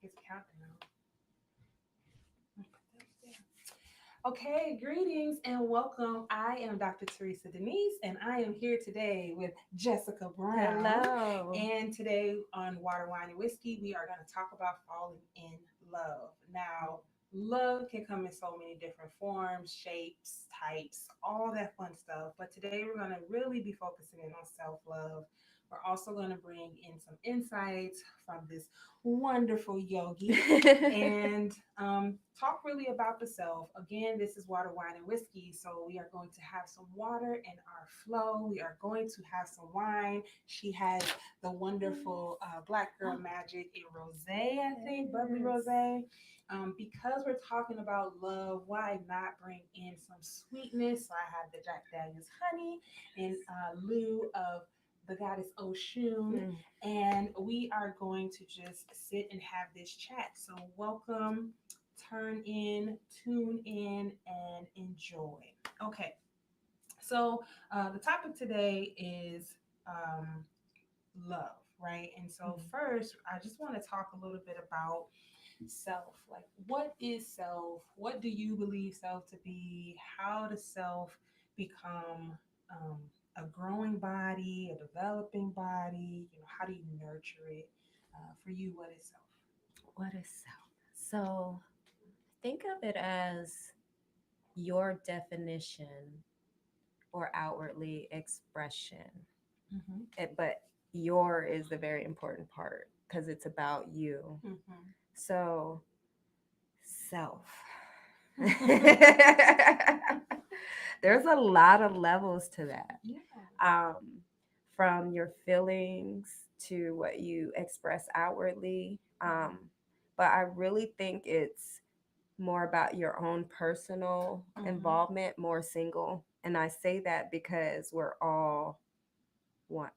It's countdown. Okay, greetings and welcome. I am Dr. Teresa Denise, and I am here today with Jessica Brown. Hello. And today on Water, Wine, and Whiskey, we are going to talk about falling in love. Now, love can come in so many different forms, shapes, types, all that fun stuff. But today, we're going to really be focusing in on self love. We're also going to bring in some insights from this wonderful yogi and talk really about the self. Again, this is Water, Wine, and Whiskey. So we are going to have some water in our flow. We are going to have some wine. She has the wonderful Black Girl Magic in rosé, I think, bubbly rosé. Because we're talking about love, why not bring in some sweetness? So I have the Jack Daniels honey in lieu of the goddess Oshun, Mm. and we are going to just sit and have this chat. So, welcome, turn in, tune in, and enjoy. Okay, so the topic today is love, right? And so, first, I just want to talk a little bit about self. Like, what is self? What do you believe self to be? How does self become um, a growing body, a developing body? How do you nurture it? For you, what is self? What is self? So think of it as your definition or outwardly expression. Mm-hmm. But your is the very important part because it's about you. So, self. There's a lot of levels to that. Yeah. Um, from your feelings to what you express outwardly. But I really think it's more about your own personal Mm-hmm. involvement, more single. And I say that because we're all one.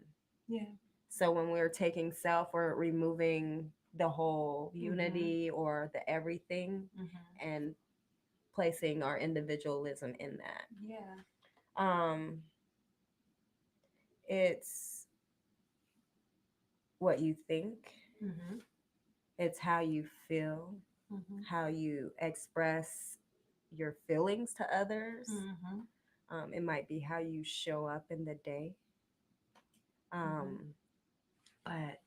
Yeah. So when we're taking self, we're removing the whole Mm-hmm. unity or the everything Mm-hmm. and placing our individualism in that. Yeah. Um, it's what you think, Mm-hmm. it's how you feel, Mm-hmm. how you express your feelings to others. Mm-hmm. It might be how you show up in the day. Mm-hmm. Um, but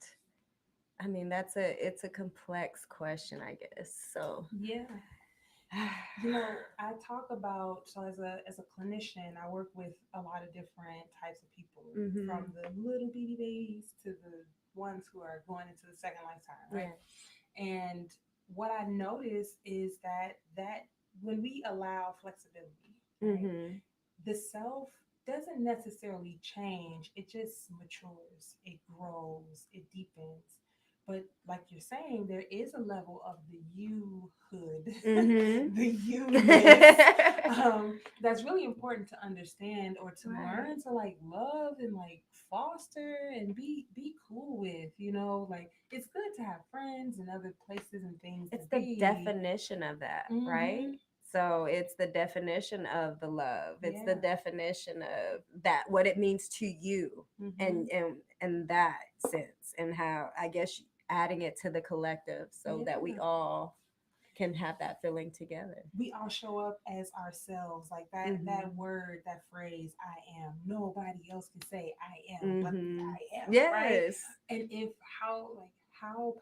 I mean, it's a complex question, I guess. So, Yeah. I talk about, so as a clinician, I work with a lot of different types of people, hmm, from the little bitty babies to the ones who are going into the second lifetime, right? yes, And what I notice is that when we allow flexibility, right, hmm, the self doesn't necessarily change. It just matures, it grows, it deepens. But like you're saying, there is a level of the you hood, hmm. the you-ness, that's really important to understand or to Right. learn to like love and like foster and be cool with. Like it's good to have friends and other places and things to It's the be. definition of that, right? Mm-hmm. So it's the definition of the love. It's the Yeah. definition of that what it means to you Mm-hmm. and that sense and how I guess adding it to the collective so that we Yeah. all can have that feeling together. We all show up as ourselves, like that Mhm. word, that phrase, I am. Nobody else can say I am but the Mhm. I am, right? Yes. And if how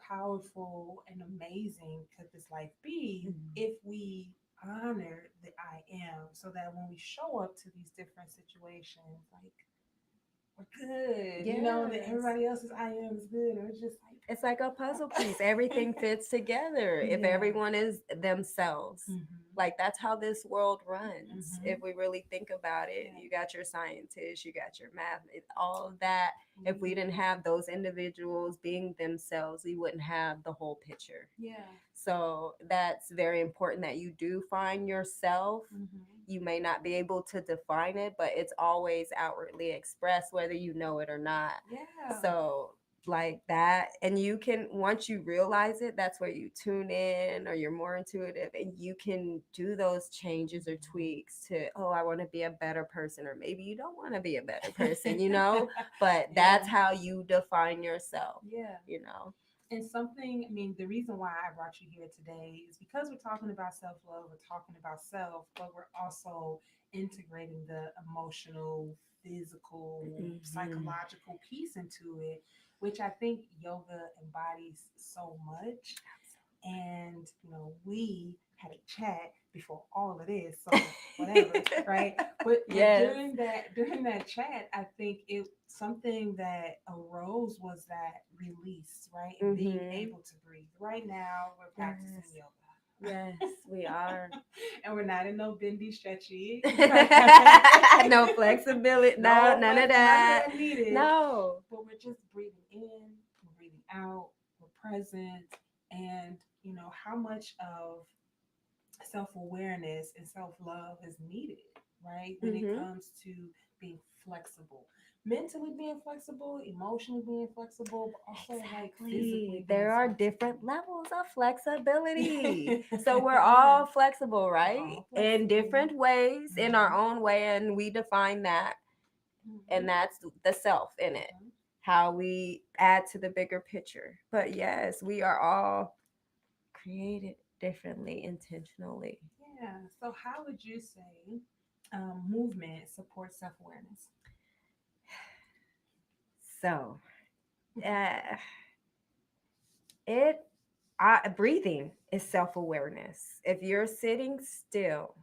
powerful and amazing could this life be Mhm. if we honor the I am, so that when we show up to these different situations, like we're good, and that Yes. everybody else's I am is good, or it's just It's like a puzzle like piece. Everything fits together if yeah. everyone is themselves. Mm-hmm. Like that's how this world runs. Mm-hmm. If we really think about it, Yeah. you got your scientists, you got your math, all of that. If we didn't Mm-hmm. have those individuals being themselves, we wouldn't have the whole picture. Yeah. So that's very important that you do find yourself. Mm-hmm. You may not be able to define it, but it's always outwardly expressed, whether you know it or not. Yeah. So, like that, and you can, once you realize it, that's where you tune in or you're more intuitive and you can do those changes or tweaks to, oh, I want to be a better person, or maybe you don't want to be a better person, but Yeah. that's how you define yourself, Yeah. you know. And something, I mean, the reason why I brought you here today is because we're talking about self love, we're talking about self, but we're also integrating the emotional, physical, Mhm. psychological piece into it, which I think yoga embodies so much. And we had a chat before all of this, so whatever, right? But Yes. during that chat, I think it something that arose was that release, right? And being Mhm. able to breathe. Right now we're practicing Yes. yoga. Yes, we are. And we're not in no bendy stretchy, right? No flexibility. No, No none of flex, none of that. that needed. No. But we're just breathing in, we're breathing out, we're present. And how much of self-awareness and self-love is needed, right, when it Mhm. comes to being flexible, mentally being flexible, emotionally being flexible, but also like physically Exactly. being There are different flexible. levels of flexibility. So we're Yeah, all flexible, we're right? all In flexible. different ways, in our Hmm. own way, and we define that. And Hmm. that's the self in it, how we add to the bigger picture. But yes, we are all created differently, intentionally. Yeah, so how would you say movement supports self-awareness? So, uh, it breathing is self-awareness. If you're sitting still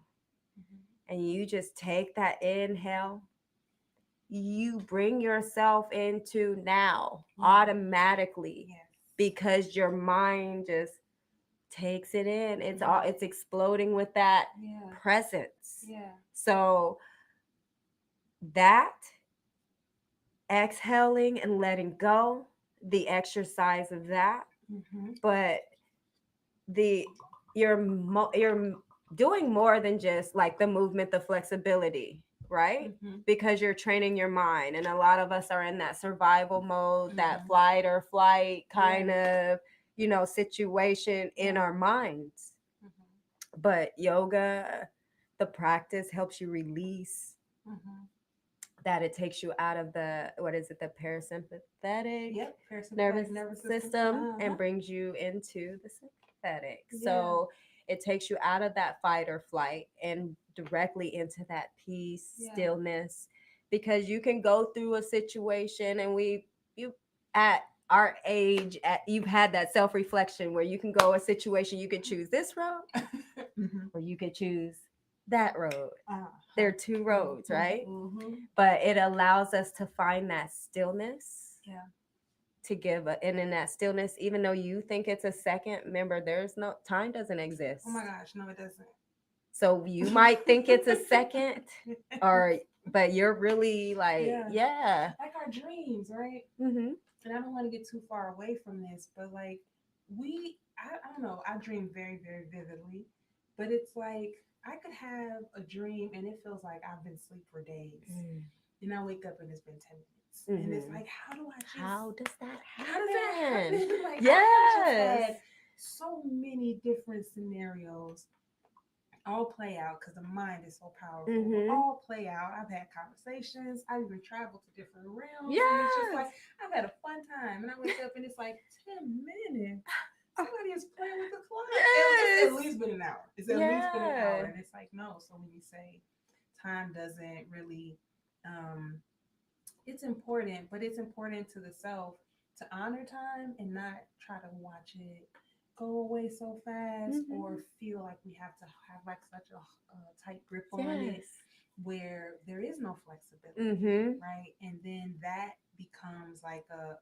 Hmm. and you just take that inhale, you bring yourself into now Yeah. automatically Yes. because your mind just takes it in. Hmm. It's exploding with that Yeah. presence. Yeah. So that exhaling and letting go, the exercise of that, Hmm. but the you're doing more than just like the movement, the flexibility, right? Hmm. Because you're training your mind, and a lot of us are in that survival mode, that Hmm. flight or flight Yeah. kind of situation in Yeah. our minds. Hmm. But yoga, the practice helps you release Hmm. that. It takes you out of the, what is it, the parasympathetic Yep. nervous Parasympathetic nervous system. system Uh and huh. brings you into the sympathetic. Yeah. So it takes you out of that fight or flight and directly into that peace, Yeah. stillness, because you can go through a situation, and you at our age, you've had that self-reflection where you can go a situation, you can choose this road Hmm. or you could choose that road. Uh There huh. are two roads, Hmm. right? Hmm. But it allows us to find that stillness, Yeah. to give and in that stillness, even though you think it's a second, remember, there's no time, doesn't Oh my exist. gosh, no, it doesn't. So you might think it's a second, or but you're really like, Yeah. yeah. Like our dreams, right? Mm-hmm. And I don't want to get too far away from this, but like I don't know, I dream very, very vividly, but it's like I could have a dream and it feels like I've been asleep for days. And I wake up and it's been 10 minutes. And it's Mm-hmm. like, How does that how did that happen? happen? Like I have just Yes. had so many different scenarios all play out because the mind is so powerful, but Mm-hmm. all play out. I've had conversations, I've even traveled to different realms, and it's just like Yes. I've had a fun time. And I wake up and it's like 10 minutes. Somebody is playing with the clock. It's at Yes. least been an hour. It's at least been an hour. Yeah. And it's like, no. So when you say time doesn't really um it's important, but it's important to the self to honor time and not try to watch it go away so fast or Mm-hmm. feel like we have to have like such a tight grip on it Yes. where there is no flexibility, Mm-hmm. right? And then that becomes like a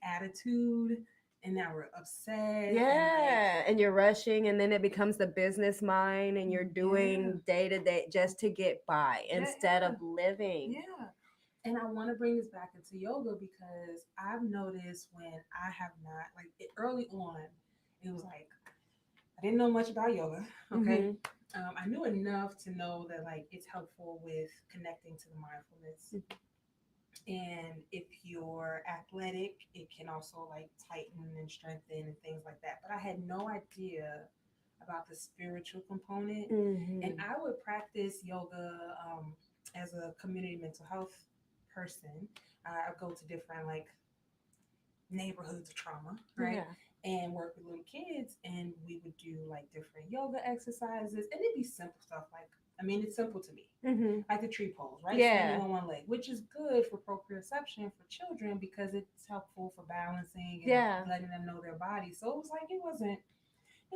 attitude, and now we're upset and like, Yeah, and you're rushing, and then it becomes the business mind, and you're yeah, doing day to day just to get by yeah, instead yeah, of living. yeah. And I want to bring this back into yoga because I've noticed when I have not, like early on, it was like I didn't know much about yoga. Okay. Mm-hmm. I knew enough to know that like it's helpful with connecting to the mindfulness. And if you're athletic, it can also like tighten and strengthen and things like that. But I had no idea about the spiritual component. And Mm-hmm. I would practice yoga as a community mental health person. I go to different like neighborhoods of trauma, right? Yeah. And work with little kids, and we would do like different yoga exercises, and it'd be simple stuff like, I mean, it's simple to me, Mm-hmm. like the tree pose, right? Standing Yeah. on one leg, which is good for proprioception for children because it's helpful for balancing and Yeah. letting them know their body. So it was like it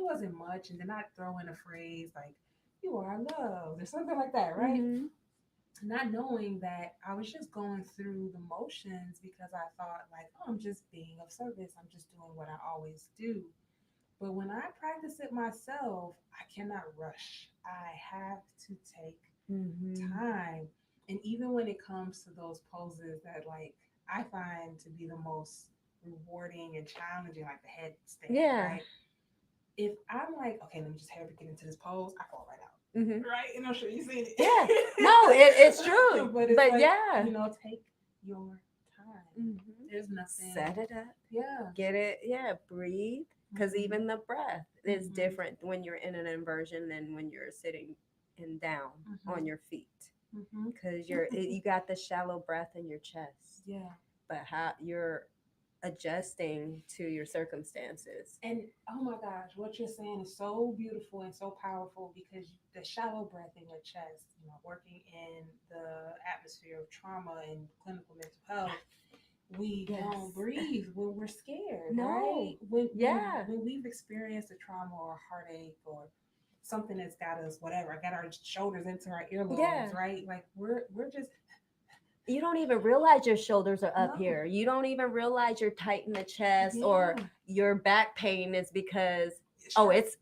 wasn't much, and then I'd throw in a phrase like "you are loved" or something like that, right? Mm-hmm. Not knowing that I was just going through the motions because I thought like, oh, I'm just being of service. I'm just doing what I always do. But when I practice it myself, I cannot rush. I have to take Mm-hmm. time. And even when it comes to those poses that like I find to be the most rewarding and challenging, like the headstand, Yeah. right? If I'm like, okay, let me just hurry get into this pose, I fall right out. Mm-hmm. Right? And I'm sure you've seen Yeah. No, it's it. true. But it's But like, yeah. take your time. Mm-hmm. There's nothing. Set it up. Yeah. Get it. Yeah. Breathe. Because Mm-hmm. even the breath is Mm-hmm. different when you're in an inversion than when you're sitting and down on Mm-hmm. your feet. Mm-hmm. Because you got the shallow breath in your chest, Yeah. but how you're adjusting to your circumstances. And oh my gosh, what you're saying is so beautiful and so powerful because the shallow breath in your chest, working in the atmosphere of trauma and clinical mental health, we don't Yes. breathe when we're scared, right? No. When Yeah. when we've experienced a trauma or a heartache or something that's got us, whatever, got our shoulders into our Yeah. earlobes, right? Like we're just You don't even realize your shoulders are up no, here. You don't even realize you're tight in the chest or yeah, your back pain is because oh, stress. it's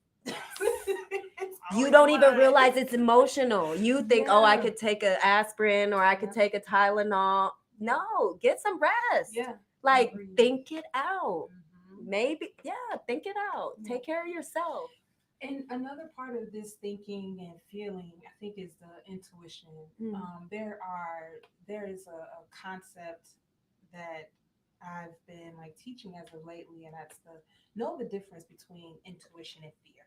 It's you always don't even blood. realize it's emotional. You think, "Oh, I Yeah, could take a aspirin or I could yeah, take a Tylenol." yeah, No, get some rest. yeah. And Like breathe. think it out. Hmm. Maybe yeah, think it out. Yeah. Take care of yourself. And another part of this thinking and feeling, I think, is the intuition. Mm. There is a concept that I've been like teaching as of lately, and that's the know the difference between intuition and fear.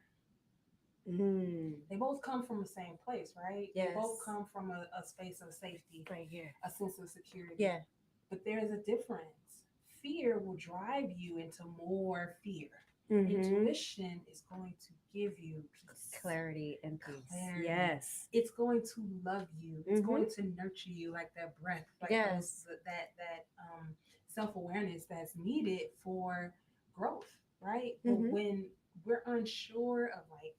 Mm. They both come from the same place, right? They both Yes. come from a space of safety, Right here. a sense of security. Yeah. But there is a difference. Fear will drive you into more fear. Mm-hmm. Intuition is going to give you peace, Clarity and peace. clarity. Yes. It's going to love you. It's Mm-hmm. going to nurture you like that breath, like those Yes. that self awareness that's needed for growth, right? But Mm-hmm. when we're unsure of like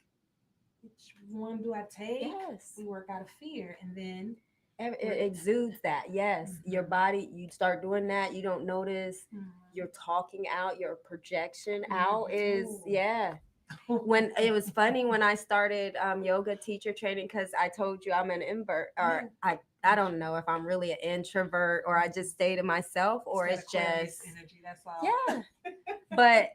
which one do I take, Yes. we work out of fear, and then It exudes that. Yes. Your mhm, body, you start doing that, you don't notice mhm, your talking out, your projection out mhm. is, yeah. When it was funny when I started yoga teacher training, because I told you I'm an invert, or Yeah, I don't know if I'm really an introvert or I just stay to myself it's or that it's Aquarius just, energy. That's all. yeah. But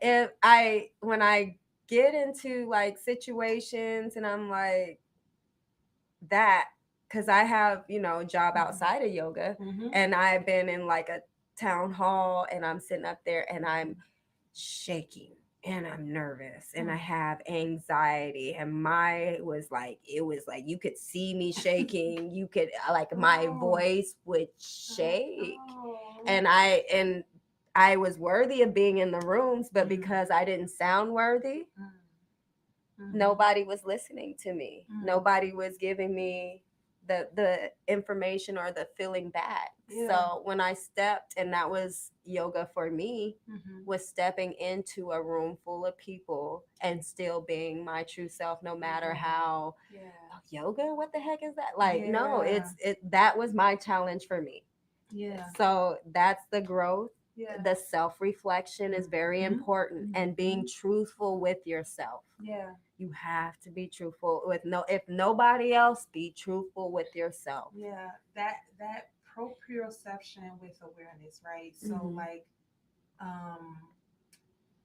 when I get into like situations and I'm like, that because I have, a job Mhm, outside of yoga mhm, and I've been in like a town hall and I'm sitting up there and I'm shaking and I'm nervous and I mhm. have anxiety and my was like it was like you could see me shaking, you could like my Oh, voice would shake oh. and I was worthy of being in the rooms, but Mhm, because I didn't sound worthy, mhm, mhm, nobody was listening to me. mhm. Nobody was giving me the information or the feeling back. Yeah. So when I stepped, and that was yoga for me, Mhm. was stepping into a room full of people and still being my true self, no matter Yeah. how Yeah. "Oh, yoga, what the heck is that?" Like, no, Yeah. that was my challenge for me. Yeah. So that's the growth. Yeah. The self reflection is very Mhm, important, and being mhm. truthful with yourself. Yeah. You have to be truthful with if nobody else, be truthful with yourself. Yeah. That proprioception with awareness, right? So Mm-hmm. like um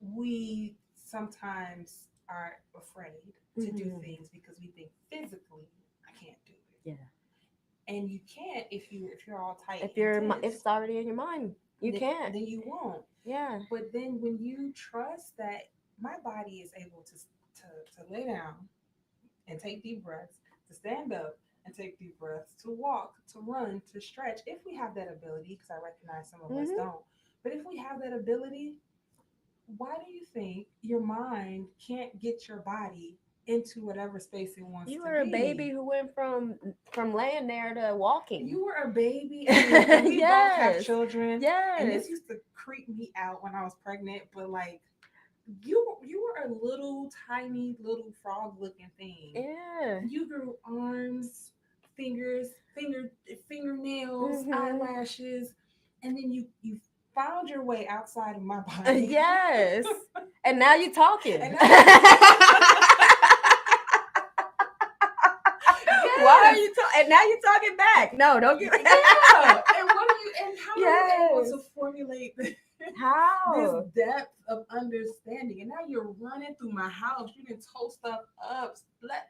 we sometimes are afraid to do Mm-hmm. things because we think physically I can't do it. Yeah. And you can't if you're all tight If and if tense, it's already in your mind, you then, can't. then you won't. Yeah. But then when you trust that my body is able to lay down and take deep breaths, to stand up and take deep breaths, to walk, to run, to stretch, if we have that ability, because I recognize some of us Mm-hmm. don't. But if we have that ability, why do you think your mind can't get your body into whatever space it wants You to were a baby be? who went from laying there to walking. You were a baby, and we both have Yes. children, and Yes. this used to creep me out when I was pregnant. But like, you were a little tiny little frog looking thing. Yeah. You grew arms, fingers, fingernails, Mhm. eyelashes, and then you found your way outside of my body. Yes. And now you're talking. And now Why are yes. you talking? And now you're talking back. No, don't get. Yeah. And what are you and how are you able Yes. to formulate this How? depth of understanding? And now you're running through my house. You can toast stuff up.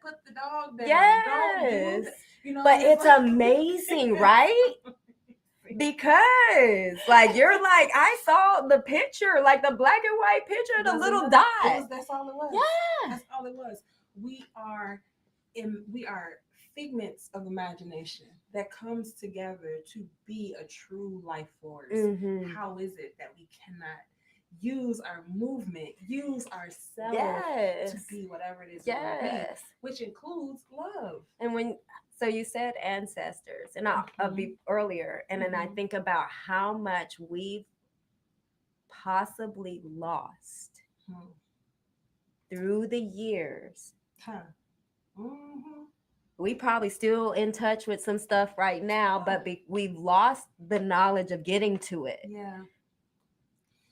Put the dog down. Don't do Yes. that. You know, But and it's like amazing, right? Because like you're like I saw the picture, like the black and white picture of the doesn't little matter. dot. That's all it was. Yeah. That's all it was. We are we are figments of imagination that comes together to be a true life force. Mm-hmm. How is it that we cannot use our movement, use ourselves Yes. to be whatever it is we want to be, Yes. which includes love. And when so you said ancestors, and I'll be earlier, and then I Mhm. think about how much we've possibly lost Hmm. through the years. Huh. Hmm. We probably still in touch with some stuff right now, but we've lost the knowledge of getting to it. Yeah.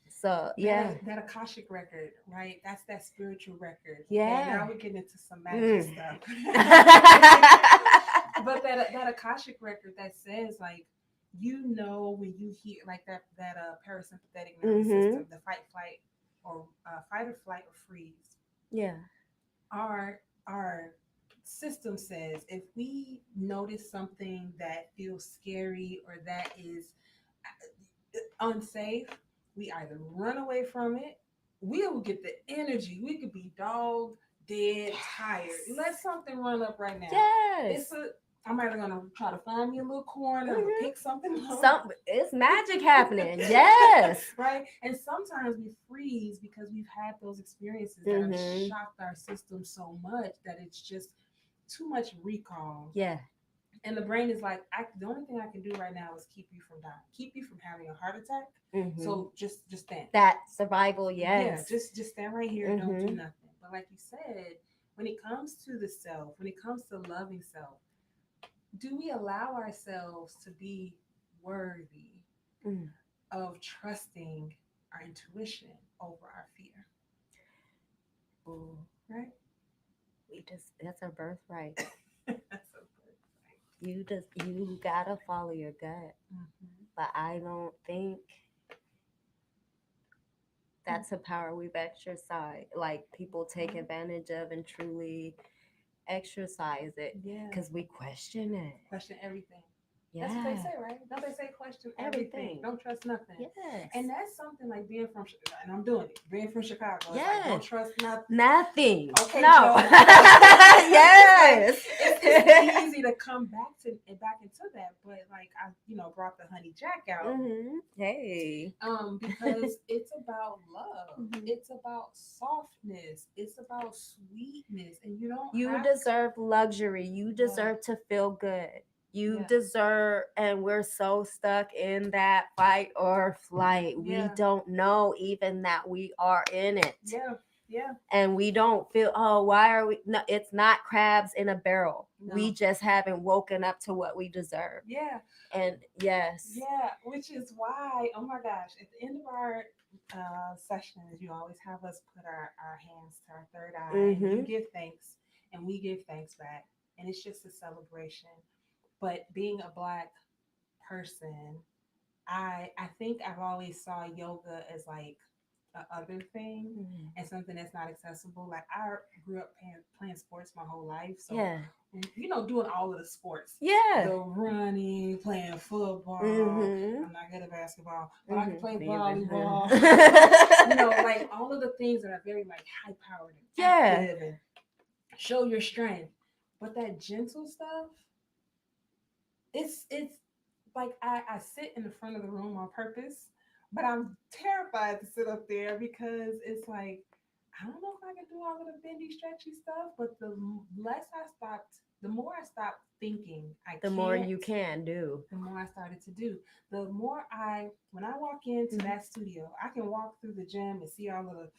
So yeah, That Akashic record, right? That's that spiritual record. Okay, yeah. now we're getting into some magic stuff. But that Akashic record that says like, you know, when you hear like that parasympathetic nervous system, the fight or flight or freeze. Yeah. Our system says if we notice something that feels scary or that is unsafe, we either run away from it, we will get the energy. We could be dog, dead, tired. Let something run up right now. Yes. I'm either gonna try to find me a little corner, or pick something up. It's magic happening. Yes. Right? And sometimes we freeze because we've had those experiences that have shocked our system so much that it's just too much recall. Yeah. And the brain is like, the only thing I can do right now is keep you from dying, keep you from having a heart attack. So just stand. That survival, yes. Yeah, just stand right here. Don't do nothing. But like you said, when it comes to the self, when it comes to loving self, do we allow ourselves to be worthy of trusting our intuition over our fear? Ooh. Right? That's our birthright. That's so good. You gotta follow your gut. But I don't think that's a power we've exercised. Like people take advantage of and truly exercise it. Yeah. Because we question it. Question everything. Yeah. That's what they say, right? Don't they say question everything? Don't trust nothing. Yes. And that's something like being from, and I'm doing it, being from Chicago. It's Yes. like, don't trust nothing. Nothing. Okay, no. Yes. It's easy to come back into that, but like I, brought the honey jack out. Hey. Because it's about love. It's about softness. It's about sweetness, and you deserve luxury. You deserve to feel good. You deserve, and we're so stuck in that fight or flight. We don't know even that we are in it. Yeah. And we don't feel, oh, why are we? No, it's not crabs in a barrel. No. We just haven't woken up to what we deserve. Yeah. And yes. Yeah, which is why, oh my gosh, at the end of our sessions, you always have us put our hands to our third eye. And you give thanks, and we give thanks back. And it's just a celebration. But being a Black person, I think I've always saw yoga as like a other thing and something that's not accessible. Like I grew up playing sports my whole life, so doing all of the sports. Yeah, the running, playing football. I'm not good at basketball, but I can play volleyball. Like all of the things that are very like high powered and active and show your strength. But that gentle stuff, it's like I sit in the front of the room on purpose but I'm terrified to sit up there because it's like I don't know if I can do all of the bendy, stretchy stuff. But the more I stopped thinking I The more can't, you can do. the more I started to do. The more when I walk into Mhm. that studio, I can walk through the gym and see all of the,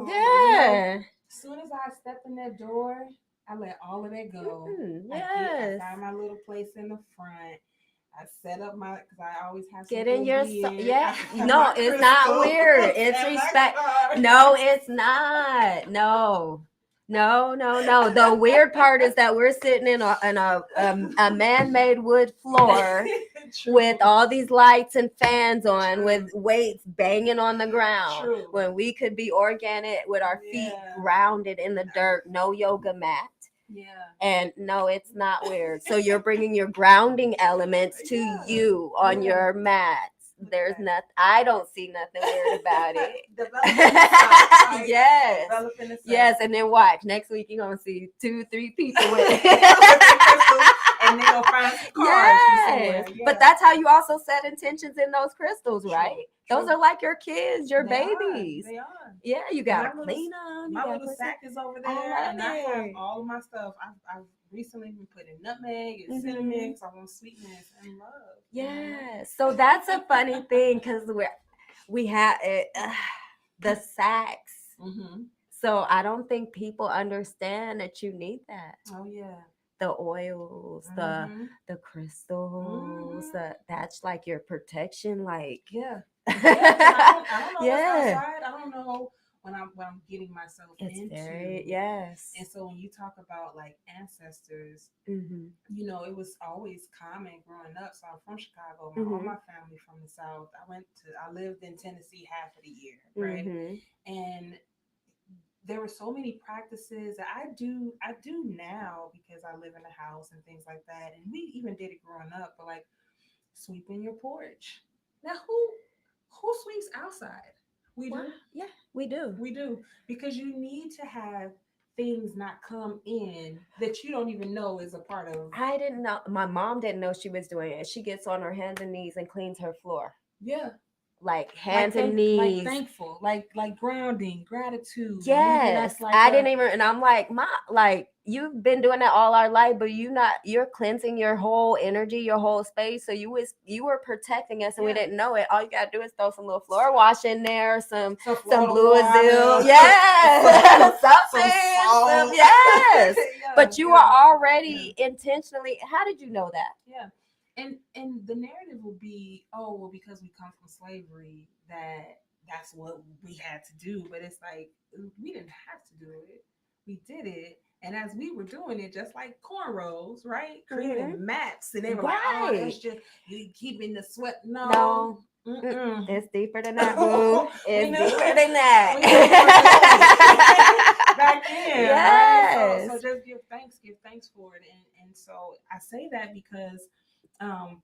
Yeah. As soon as I step in that door, I let all of that go. I Yes. find my little place in the front. I set up because I always have Get something in your weird. I yeah. have my No, it's not weird. crystals It's and my respect. cards. No, it's not. No. No, no, no. The weird part is that we're sitting in a man-made wood floor with True. all these lights and fans on, True. with weights banging on the ground, True. when we could be organic with our feet Yeah. grounded in the dirt, no yoga mat. Yeah. And no, it's not weird. So you're bringing your grounding elements to Yeah. you on Yeah. your mats. Look at There's that. nothing. I don't see nothing weird about it. Developing the self, right? Yes. Developing the self. Yes, and then watch. Next week you're gonna see 2-3 people with With the crystals, and they gonna find some cards from yes. somewhere. Yeah. But that's how you also set intentions in those crystals, True. right? Those True. are like your kids, your They are. babies. They are. Yeah, you And gotta my little clean them. You my gotta little put sack is over I there, love and I have it. all of my stuff. I've recently been putting nutmeg and Mhm. cinnamon because I want sweetness and love. Yeah. So that's a funny thing because we have it, the sacks. Mm-hmm. So I don't think people understand that you need that. Oh yeah. The oils, Mm-hmm. the crystals, Mm-hmm. that's like your protection, like Yeah. Yeah. Because I don't know what's yeah. outside. I don't know when I'm getting myself It's very into. yes. And so when you talk about like ancestors, Mm-hmm. it was always common growing up. So I'm from Chicago. All Mm-hmm. my family from the South. I lived in Tennessee half of the year, right? Mm-hmm. And there were so many practices that I do now because I live in a house and things like that. And we even did it growing up, but like sweeping your porch. Now who sweeps outside? We Well, do. yeah, we do. We do. Because you need to have things not come in that you don't even know is a part of. I didn't know. My mom didn't know she was doing it. She gets on her hands and knees and cleans her floor, Yeah. like hands and Like knees. thankful, like grounding, gratitude. And maybe Yes, that's like I didn't even, and I'm like, Ma, like you've been doing that all our life, but you're cleansing your whole energy, your whole space. So you were protecting us, and we Yeah. didn't know it. All you gotta do is throw some little floor wash in there, some Florida Blue Azul, water, yes, some something, salt. yes. Yeah, But you yeah, are yeah. already intentionally. How did you know that? Yeah. And the narrative will be, oh well, because we come from slavery, that's what we had to do. But it's like we didn't have to do it. We did it. And as we were doing it, just like cornrows, right? Hmm. Creating maps, and they were like, "Oh, Right? that's just you keeping the sweat." No, No. mm-mm. It's deeper than that, boo. we It's knew deeper than that. we knew more then back then, right? So Yes. just give thanks for it, and so I say that because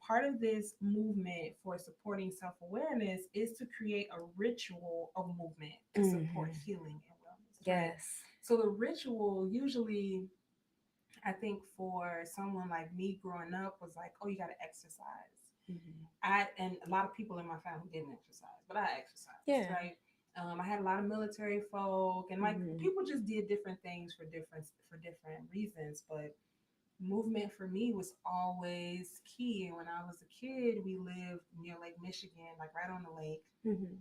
part of this movement for supporting self awareness is to create a ritual of movement to support Mhm. healing and wellness, right? Yes. So the ritual usually, I think for someone like me growing up was like, oh, you got to exercise. Mhm. And a lot of people in my family didn't exercise, but I exercised, Yeah. right? I had a lot of military folk, and like Mhm. people just did different things for different reasons. But movement for me was always key. And when I was a kid, we lived near Lake Michigan, like right on the lake. Mhm.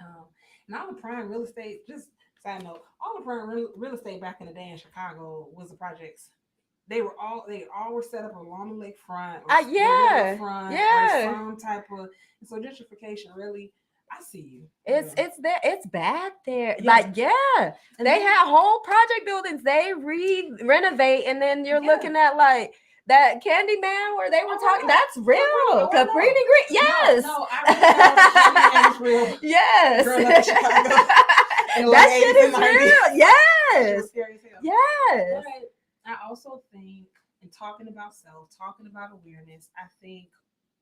Um, and all the prime real estate, just side note, all the prime real estate back in the day in Chicago was the projects. They all were set up along the lake front or the Yeah. riverfront or Yeah. some type of. And so gentrification really, I see you. It's there. It's bad there. Yeah. Like yeah, And they then, have whole project buildings. They renovate, and then you're yeah. looking at like that Candyman where they were Oh talking. my God. That's real. Oh, I Capri know. Green. No, Yes. no, I really know Candyman was real. Yes. Growing up in Chicago in the late That 80s shit and is 90s. real. That shit Yes. was scary as hell. Yes. But I also think, in talking about self, talking about awareness, I think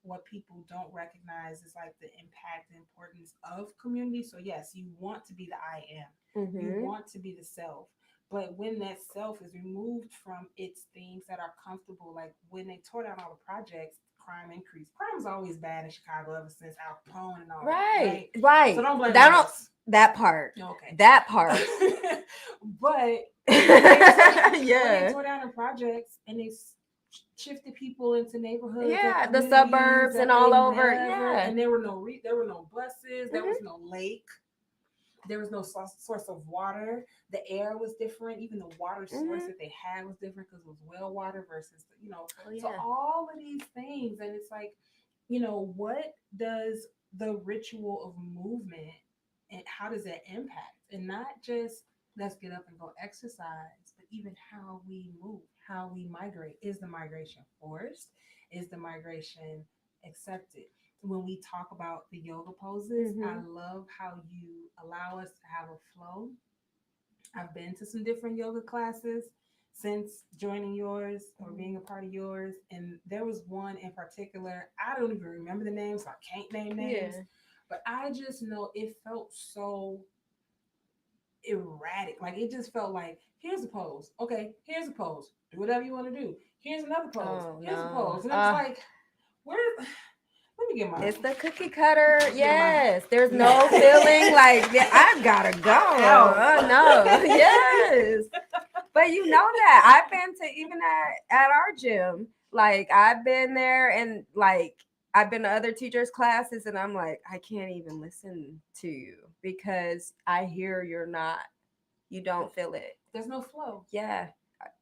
what people don't recognize is like the impact and importance of community. So, yes, you want to be the I am, you Mm-hmm. want to be the self. But when that self is removed from its things that are comfortable, like when they tore down all the projects, crime increased. Crime's always bad in Chicago ever since Al Capone and all Right. that, Right. So don't blame that. us. That part. Okay. That part. But when they tore down the projects and they shifted people into neighborhoods, Yeah, and the suburbs that and all they over. never, Yeah. and there were no buses, there Mhm. was no lake, there was no source of water. The air was different. Even the water source Mhm. that they had was different because it was well water versus, Oh, So yeah. all of these things, and it's like, what does the ritual of movement and how does that impact? And not just let's get up and go exercise, but even how we move, how we migrate. Is the migration forced? Is the migration accepted? When we talk about the yoga poses, I Mhm. love how you allow us to have a flow. I've been to some different yoga classes since joining yours or being a part of yours. And there was one in particular, I don't even remember the names, so I can't name names. Yeah. But I just know it felt so erratic. Like it just felt like, here's a pose. Okay, here's a pose. Do whatever you want to do. Here's another pose. Oh Here's a no. pose. And I was like, where? Let me get my. It's the cookie cutter. Get my- Yes. There's no feeling like I've gotta go. Oh no. Yes. But you know that I've been to even at our gym. Like I've been there and like I've been to other teachers' classes and I'm like, I can't even listen to you because I hear you don't feel it. There's no flow. Yeah.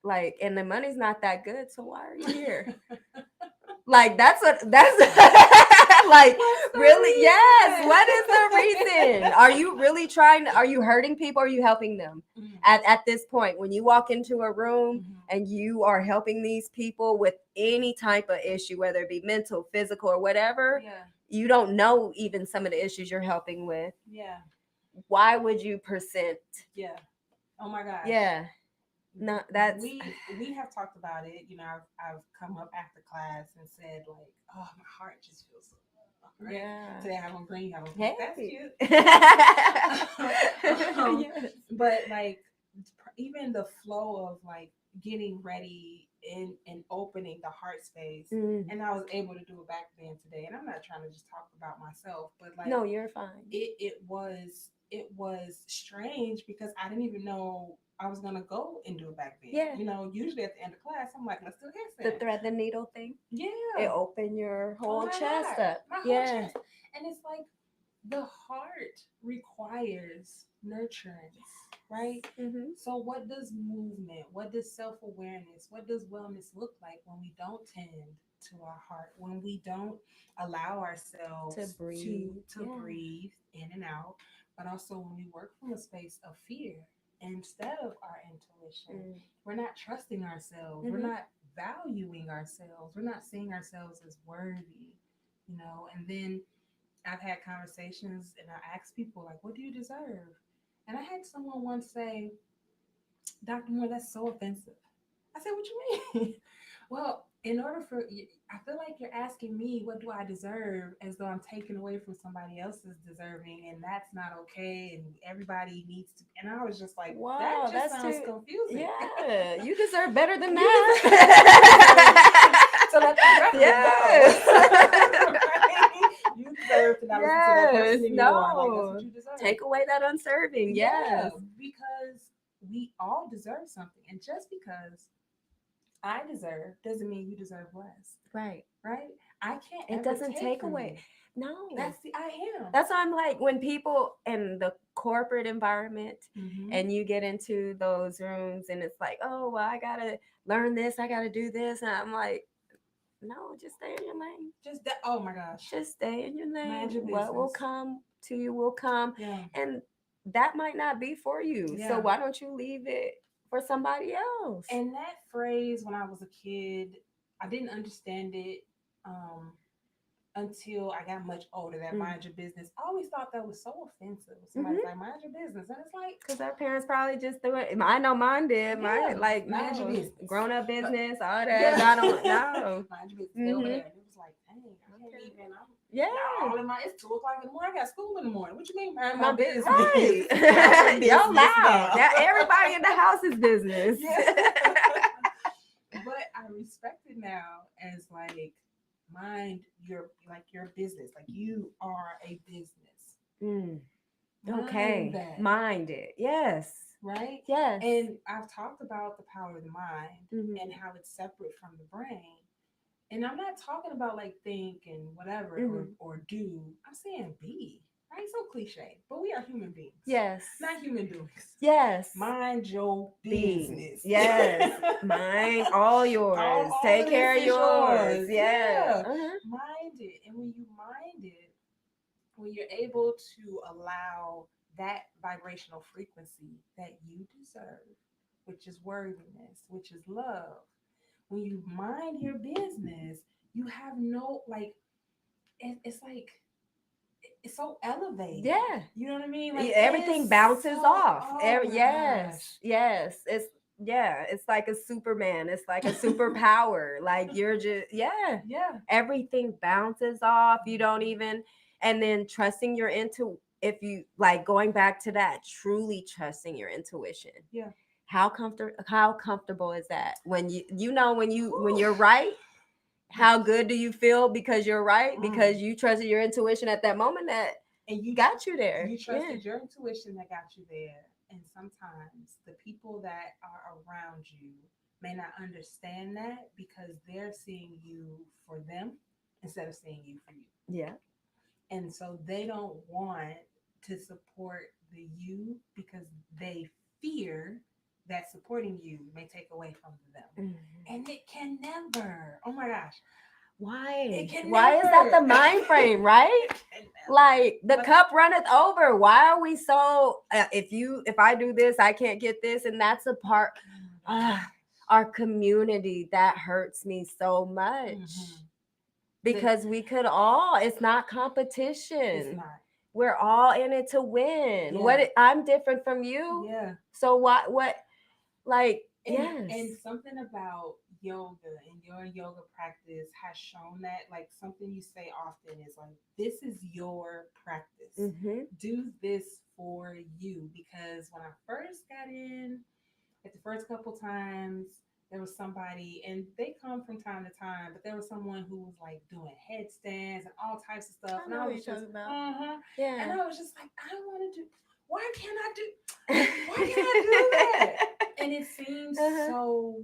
Like, and the money's not that good, so why are you here? Like that's like really reason? yes. What is the reason? Are you really are you hurting people or are you helping them? Mhm. At this point, when you walk into a room Mhm. and you are helping these people with any type of issue, whether it be mental, physical, or whatever, Yeah. you don't know even some of the issues you're helping with. Yeah. Why would you present? Yeah. Oh my gosh. Yeah. No, that's we have talked about it. I've come up after class and said like, oh, my heart just feels so good. Right? yeah. Today I have on green, you have on pink. Hey. That's cute. Yes. But like even the flow of like getting ready and opening the heart space, and I was able to do a back bend today. And I'm not trying to just talk about myself, but like No, you're fine. it was strange because I didn't even know I was gonna go and do a back bend. Yeah. Usually at the end of class, I'm like, let's do a The handstand. thread the needle thing. Yeah. It open your whole my chest God. up. My whole Yeah. chest. And it's like the heart requires nurturance, right? Mm-hmm. So what does movement, what does self-awareness, what does wellness look like when we don't tend to our heart, when we don't allow ourselves To breathe. to breathe in and out, but also when we work from a space of fear instead of our intuition. We're not trusting ourselves. We're not valuing ourselves. We're not seeing ourselves as worthy, and then I've had conversations and I ask people like, what do you deserve? And I had someone once say, Dr. Moore, that's so offensive. I said, what you mean? Well, in order for, I feel like you're asking me, what do I deserve, as though I'm taking away from somebody else's deserving, and that's not okay, and everybody needs to. And I was just like, Wow, that just that's sounds confusing. Yeah, you deserve better than You that. So let the record go. Right? You deserve to not listen to that person anymore. Like, that's what you deserve. Take away that unserving. Yes. Because we all deserve something. And just because I deserve doesn't mean you deserve less. Right. Right? I can't. It doesn't take away. You. No. That's the I am. That's why I'm like, when people in the corporate environment and you get into those rooms and it's like, oh, well, I gotta learn this, I gotta do this. And I'm like, no, just stay in your lane. Just that. Oh my gosh. Just stay in your lane. Mind your What will business. come to you will come. Yeah. And that might not be for you. Yeah. So why don't you leave it for somebody else? And that phrase, when I was a kid, I didn't understand it until I got much older. That mind your business. I always thought that was so offensive. Somebody's like, mind your business. And it's like, because our parents probably just threw it. I know mine did. Yeah. Mine, like, mind your business. Grown up business, all that. I don't know. Mind your business. Over there. And it was like, dang, I can't even. All in my, it's 2:00 in the morning. I got school in the morning. What you mean, mind my business? Right. Y'all loud. Now everybody in the house is business. But I respect it now as like mind your business. Like you are a business. Mm. Mind Okay. that. Mind it. Yes. Right? Yes. And I've talked about the power of the mind and Mhm. how it's separate from the brain. And I'm not talking about like think and whatever Mhm. or do. I'm saying be. Right? So cliche. But we are human beings. Yes. Not human doings. Yes. Mind your Be. business. Yes. Mine, all yours. all Take of care this of is yours. yours. Yeah. Yeah. Uh-huh. Mind it. And when you mind it, when you're able to allow that vibrational frequency that you deserve, which is worthiness, which is love, when you mind your business, you have no like it's like it's so elevated. Yeah. You know what I mean? Like Everything it's bounces so off. oh my Yes. gosh. Yes. It's like a Superman. It's like a superpower. Like you're just Yeah. everything bounces off. You don't even and then trusting your if you like going back to that, truly trusting your intuition. Yeah. How comfortable is that when when you're Whew. right? How good do you feel because you're right? Because Mm. you trusted your intuition at that moment that And got you there. you Yeah. trusted your intuition that got you there. And sometimes the people that are around you may not understand that because they're seeing you for them instead of seeing you for you. Yeah. And so they don't want to support the you because they fear that supporting you may take away from them. Mhm. And it can never. Oh my gosh. Why? It can Why is that the never. mind frame, right? It can never. Like the But cup runneth over. Why are we so? If I do this, I can't get this, and that's a part. oh my Uh, our community that hurts me so much gosh. because we could all. It's not It's competition. not. We're all in it to win. Yeah. I'm different from you, Yeah. so what? Like And yes. something about yoga and your yoga practice has shown that like something you say often is like this is your practice. Mm-hmm. Do this for you because when I first got in, like the first couple times, there was somebody, and they come from time to time, but there was someone who was like doing headstands and all types of stuff, I and know I what was you're just, talking about. and Yeah. I was just like, I want to do. Why can't I do? Why can't I do that? And it seems Uh-huh. so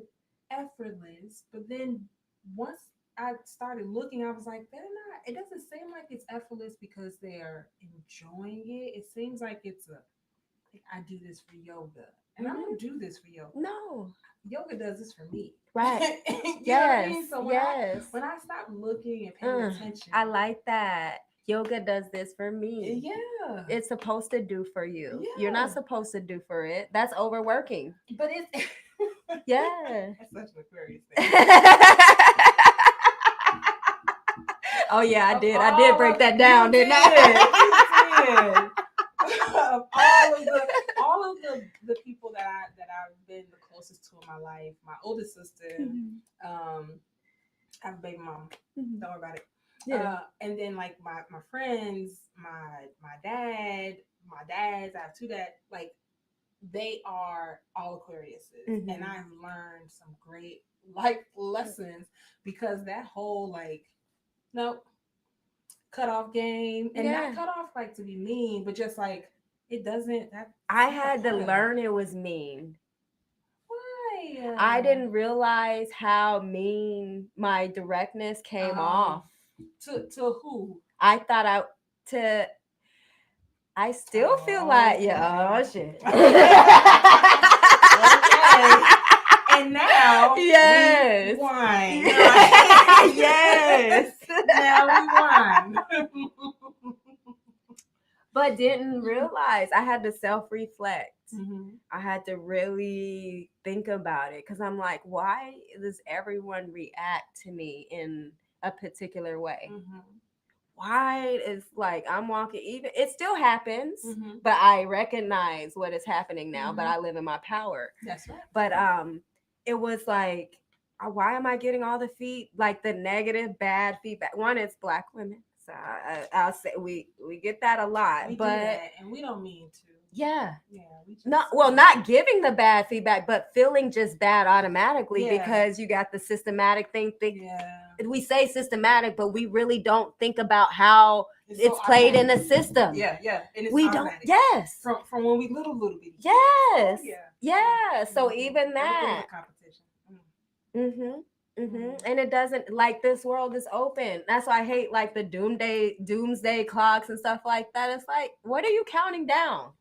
effortless, but then once I started looking, I was like, they're not. It doesn't seem like it's effortless because they're enjoying it. It seems like it's a like, I do this for yoga. And I Mm-hmm. don't do this for yoga. No. Yoga does this for me. Right. You know what I Yes. mean? So Yes. when I stop looking and paying attention, I like that. Yoga does this for me. yeah, It's supposed to do for you. You're not yeah. supposed to do for it. That's overworking. But it's Yeah. that's such an Aquarius thing. Oh yeah, I Of did. I did all break of that you down, didn't I? did. Of all of the people that I've been the closest to in my life, my oldest sister, Mhm. I have a baby mom. Mhm. Don't worry about it. Yeah. And then like my friends, my dad, my dads, I have two dads, like they are all Aquariuses. And Mhm. I've learned some great life lessons because that whole like nope, cut off game and not Yeah. cut off like to be mean, but just like it doesn't that's I not a had to part of it. learn it was mean. I Why? didn't realize how mean my directness came Um off. to who? I thought to I still feel like Okay. yeah, oh shit. Okay. And now we Yes. whine. Yes. Now we whine. But didn't realize I had to self-reflect. Mhm. I had to really think about it because I'm like, why does everyone react to me in a particular way? Mhm. Why is like I'm walking even it still happens, Mhm. but I recognize what is happening now, but I Mhm. live in my power. That's right. But it was like why am I getting all the like the negative bad feedback? One, it's black women. So I'll say we get that a lot, We do but that, and we don't mean to. yeah, Yeah, we just not giving the bad feedback, but feeling just bad automatically Yeah. because you got the systematic thing. Yeah. we say systematic, but we really don't think about how so it's played in the automatic. system. Yeah, and it's We don't. automatic. Yes. From when we little bitty. Yes. Oh, Yeah. So Mhm. even Everything's that. a competition. And it doesn't, like, this world is open. That's why I hate like the doomsday clocks and stuff like that. It's like, what are you counting down?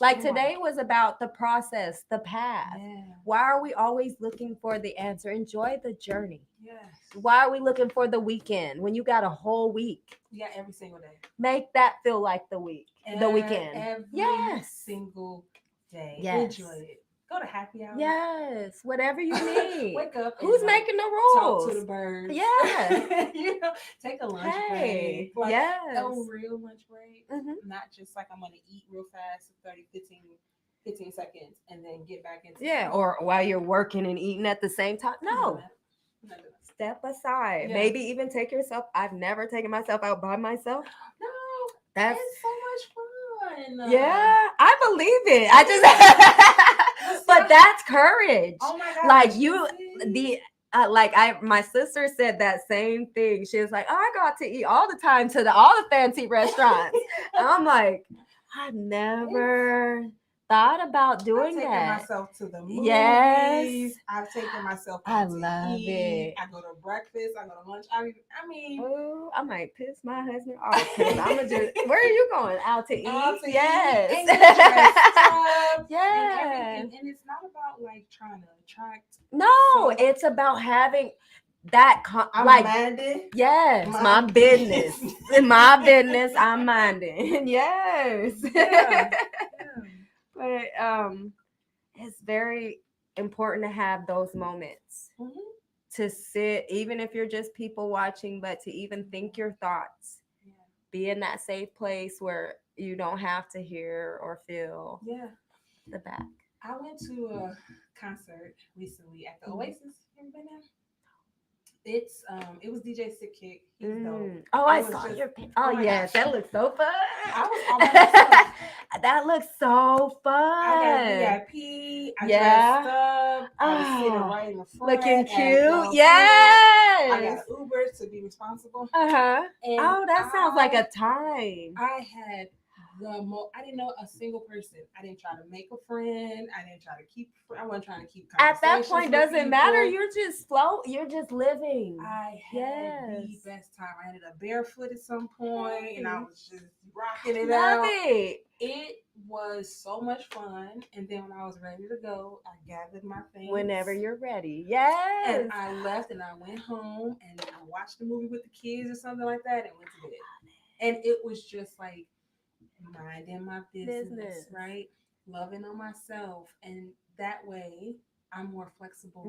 Like today was about the process, the path. Yeah. Why are we always looking for the answer? Enjoy the journey. Yes. Why are we looking for the weekend when you got a whole week? Yeah, every single day. Make that feel like the weekend. Every single day. Yes. Enjoy it. Go to happy hour. Yes, whatever you need. Wake up. Who's making the rules? Talk to the birds. Yeah. Take a lunch break. Like, yes. A real lunch break. Not just like I'm going to eat real fast, 15 seconds, and then get back into or while you're working and eating at the same time. No. Step aside. Yeah. Maybe even take yourself. I've never taken myself out by myself. No. That's so much fun. Yeah, I believe it. I just but that's courage. Oh my God. Like my sister said that same thing. She was like, "Oh, I got to eat all the time to all the fancy restaurants." I'm like, I've never thought about doing that. I've taken myself to the movies. Yes. I've taken myself I out to love eat. it. I go to breakfast. I go to lunch. I mean, oh, I might piss my husband off because I'm gonna just. Where are you going? Out to eat? Yes. And get dressed up. Yeah. And it's not about like trying to attract. No, it's about having that I'm like minding. Yes, my business. In my business, I'm minding. Yes. Yeah. But it's very important to have those moments to sit, even if you're just people watching, but to even think your thoughts. Be in that safe place where you don't have to hear or feel the back. I went to a concert recently at the Oasis. You ever been there? It was DJ Sick Kick. He's dope. Oh, I saw your picture. Oh yes, that looks so fun. I was all by myself. That looks so fun. I got VIP. I dressed up. I was sitting right in the front. Looking cute. Yes. I got Uber to be responsible. Oh, that sounds like a time. I had I didn't know a single person. I didn't try to make a friend. I didn't try to I wasn't trying to keep at that point, doesn't people. matter. You're just you're just living. I had the best time. I ended up barefoot at some point, and I was just rocking it out. It was so much fun. And then when I was ready to go, I gathered my things. Whenever you're ready. Yes. And I left and I went home and I watched the movie with the kids or something like that and went to bed. And it was just like minding my business, right? Loving on myself. And that way I'm more flexible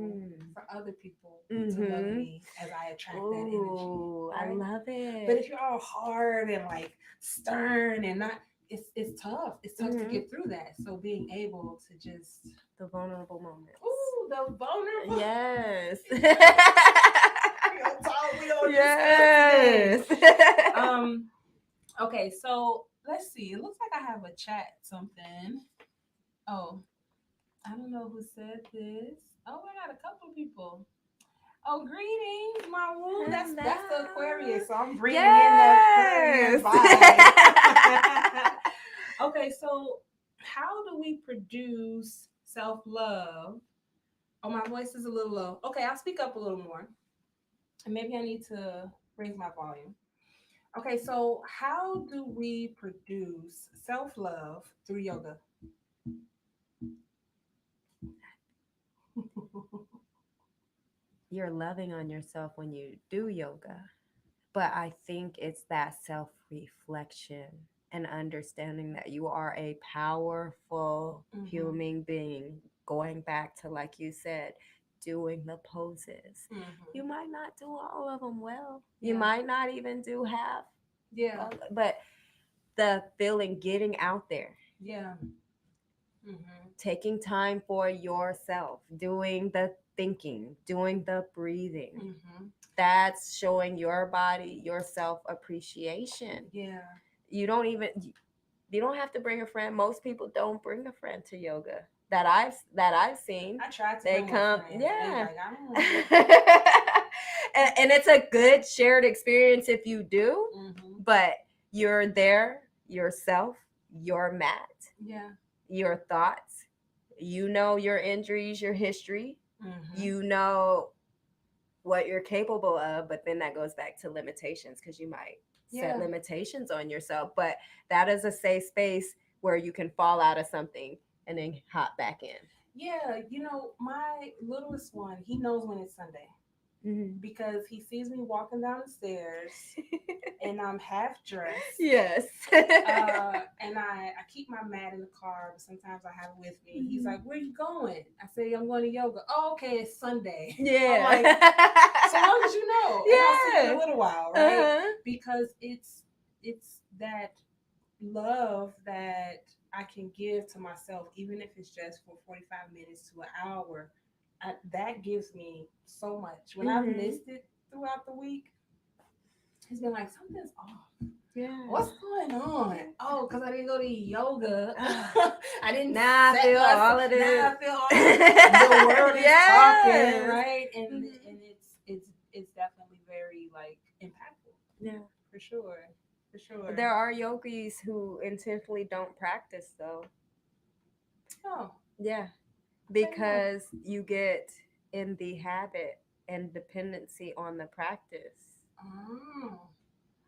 for other people to love me as I attract that energy. Right? I love it. But if you're all hard and like stern and not, it's tough. It's tough to get through that. So being able to just the vulnerable moments. Ooh, the vulnerable. Yes. Yes. Okay, so let's see. It looks like I have a chat something. Oh, I don't know who said this. Oh, I got a couple of people. Oh, greetings, my woo. That's the Aquarius. So I'm bringing in the Aquarius vibe. Okay, so how do we produce self-love? Oh, my voice is a little low. Okay, I'll speak up a little more. And maybe I need to raise my volume. Okay, so how do we produce self-love through yoga? You're loving on yourself when you do yoga. But I think it's that self-reflection and understanding that you are a powerful human being. Going back to, like you said, doing the poses. You might not do all of them well. You might not even do half. Yeah. But the feeling, getting out there. Yeah. Taking time for yourself, doing the thinking, doing the breathing. That's showing your body your self appreciation. Yeah. You don't have to bring a friend. Most people don't bring a friend to yoga that I've seen. I tried to they bring come my friends. yeah. And it's a good shared experience if you do, but you're there, yourself, your mat, your thoughts, you know your injuries, your history, you know what you're capable of, but then that goes back to limitations because you might set limitations on yourself. But that is a safe space where you can fall out of something and then hop back in. Yeah, my littlest one, he knows when it's Sunday because he sees me walking down the stairs and I'm half dressed. Yes. And I keep my mat in the car, but sometimes I have it with me. He's like, "Where you going?" I say, "I'm going to yoga." "Oh, okay, it's Sunday." Yeah. I'm like, so long as you know. And I'll see you in a little while, right? Because it's that love that I can give to myself, even if it's just for 45 minutes to an hour. That gives me so much. When I've missed it throughout the week, it's been like, something's off. Yeah. What's going on? Oh, because I didn't go to yoga. I didn't. Now I feel all of this. Now I feel all of this. The world is talking, right? And it's definitely very like impactful. Yeah, for sure. There are yogis who intentionally don't practice though. Oh. Yeah, because you get in the habit and dependency on the practice. Oh,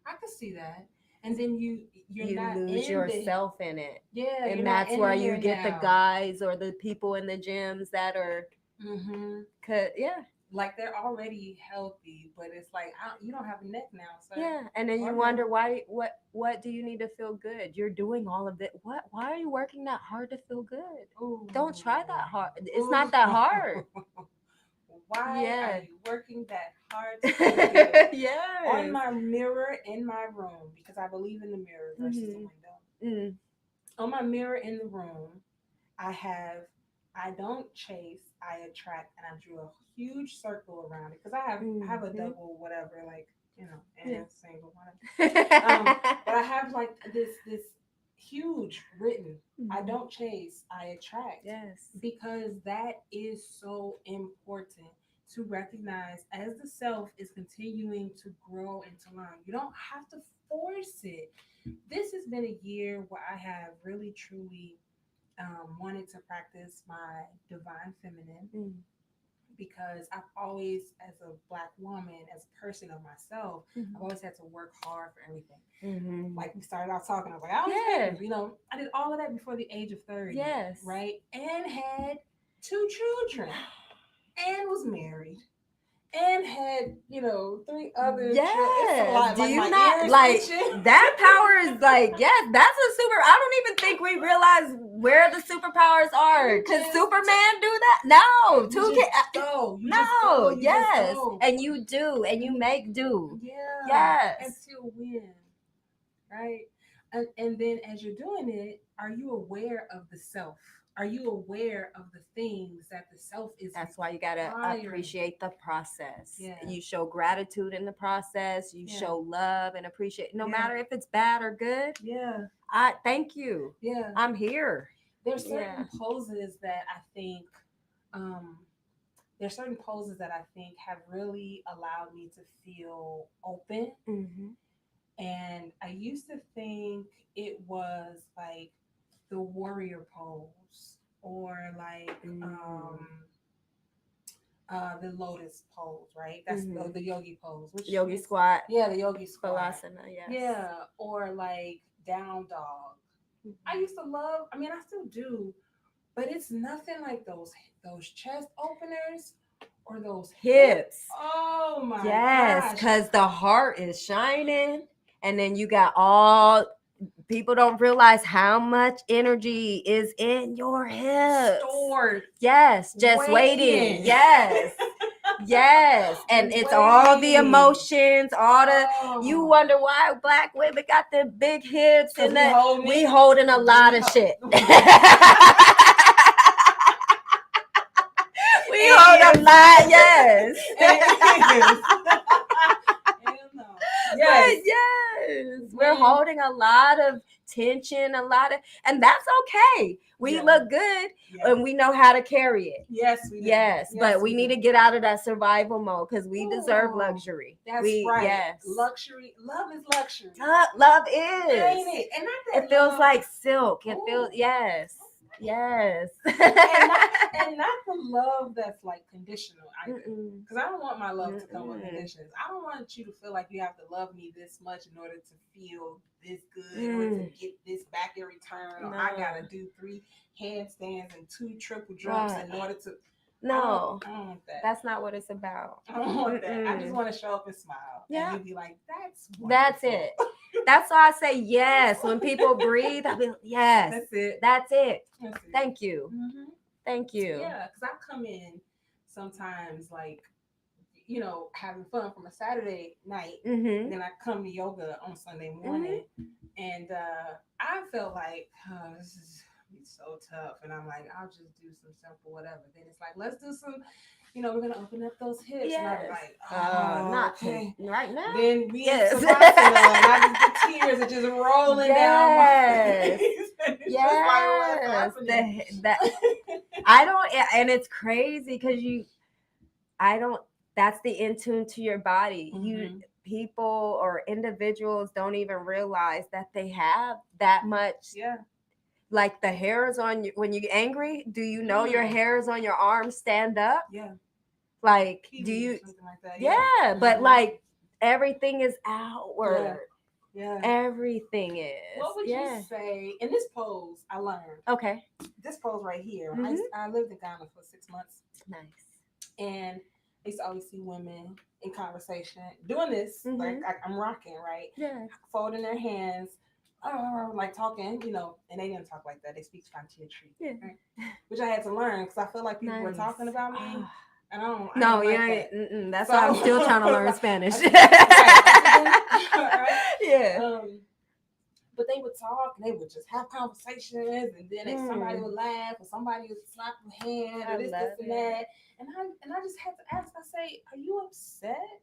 I could see that. And then you not lose in yourself in it. Yeah, and that's where you get the guys or the people in the gyms that are, like they're already healthy, but it's like you don't have a neck now. So and then you wonder why. What do you need to feel good? You're doing all of it. Why are you working that hard to feel good? Ooh. Don't try that hard. It's not that hard. Why are you working that hard to feel good? Yes. On my mirror in my room, because I believe in the mirror versus the window. On my mirror in the room, I don't chase, I attract, and I drew a huge circle around it because I have a double whatever, like, and a single one. But I have like this huge written. I don't chase, I attract. Yes. Because that is so important to recognize as the self is continuing to grow and to learn. You don't have to force it. This has been a year where I have really truly wanted to practice my divine feminine because I've always, as a Black woman, as a person of myself, I've always had to work hard for everything. Like we started out talking, I was like, I did all of that before the age of 30. Yes. Right? And had 2 children and was married. And had 3 other children. It's a lot. Do like you my not like that power is like, yes, that's a super. I don't even think we realize where the superpowers are. Could Superman do that? No. Yes. And you do, and you make do. Yeah. Yes. Until when? Right? And then as you're doing it, are you aware of the self? Are you aware of the things that the self is? That's why you gotta appreciate the process. Yeah. You show gratitude in the process. You show love and appreciate, no matter if it's bad or good. Yeah. I thank you. Yeah. I'm here. There's certain poses that I think have really allowed me to feel open. And I used to think it was like the warrior pose or like the lotus pose, right? That's the yogi pose. Yogi squat. Yeah, the yogi squat. Balasana, yes. Yeah, or like down dog. I used to love, I still do, but it's nothing like those chest openers or those hips. Oh my gosh. Yes, because the heart is shining. And then you got all, people don't realize how much energy is in your hips. Stored. Yes, just waiting. Yes. Yes. And it's all the emotions, all the, you wonder why Black women got the big hips and that we holding a lot of shit. We hold a lot, yes. Yes. We're holding a lot of tension, a lot of, and that's okay. We Yeah. look good Yeah. and we know how to carry it. Yes, we do. Yes, but we need to get out of that survival mode because we deserve Ooh, luxury. That's right. Yes. Luxury. Love is luxury. Love is. Ain't it? And not that It feels love- like silk. It Ooh. feels, yes. Yes. and not the love that's like conditional either. Mm-mm. Because I don't want my love to come with Mm-mm. conditions. I don't want you to feel like you have to love me this much in order to feel this good or to get this back in return. Or I gotta do 3 handstands and 2 triple jumps in order to. No, I don't want that. that's not what it's about. I don't want that. I just want to show up and smile. Yeah. And you'd be like, that's wonderful. That's it. That's why I say yes. When people breathe, I'll be like, yes. That's it. That's it. That's it. Thank you. Mm-hmm. Thank you. Yeah, because I come in sometimes like, you know, having fun from a Saturday night. Mm-hmm. Then I come to yoga on Sunday morning. And I felt like, this is so tough. And I'm like, I'll just do some simple whatever. Then it's like, let's do some, you know, we're going to open up those hips. Yes. And I'm like, not okay. right now. Then we Yes. and I just, the tears are just rolling down my face. And it's just like, what's happening? I don't, and it's crazy because I don't, that's the in tune to your body. Mm-hmm. People or individuals don't even realize that they have that much. Yeah. Like the hairs on you when you get angry, do you know your hairs on your arms stand up? Yeah. Like, Kiwi do you? or something like that. Yeah, but like everything is outward. Yeah. Everything is. What would you say in this pose? I learned. Okay. This pose right here. Mm-hmm. I lived in Ghana for 6 months. Nice. And I used to always see women in conversation doing this. Mm-hmm. Like I'm rocking, right? Yeah. Folding their hands, like talking, you know, and they didn't talk like that. They speak Fantier tree. Yeah. Right? Which I had to learn because I feel like people were talking about me. And I don't like that. That's why I'm still trying to learn Spanish. Right? Yeah. But they would talk and they would just have conversations, and then if somebody would laugh or somebody would slap a hand or this and that. And I just had to ask, I say, are you upset?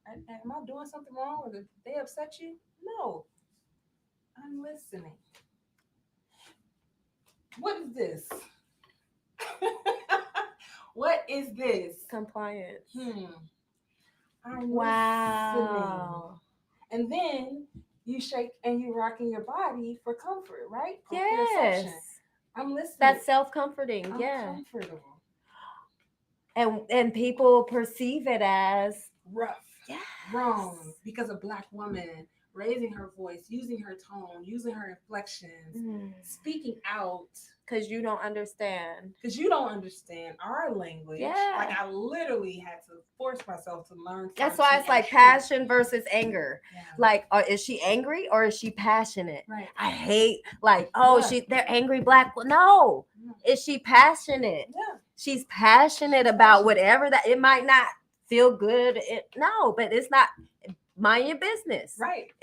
Am I doing something wrong? Or did they upset you? No. I'm listening. What is this? What is this? Compliance. I'm wow. listening. And then you shake and you rocking your body for comfort, right? Yes. I'm listening. That's self-comforting. I'm comfortable. And people perceive it as rough, wrong, because a Black woman raising her voice, using her tone, using her inflections, speaking out. Because you don't understand. Because you don't understand our language. Yeah. Like I literally had to force myself to learn. That's why it's like passion versus anger. Yeah. Like, is she angry or is she passionate? Right. I hate they're angry Black. No. Is she passionate? Yeah. She's passionate about whatever that it might not feel good. But it's not. Mind your business. Right.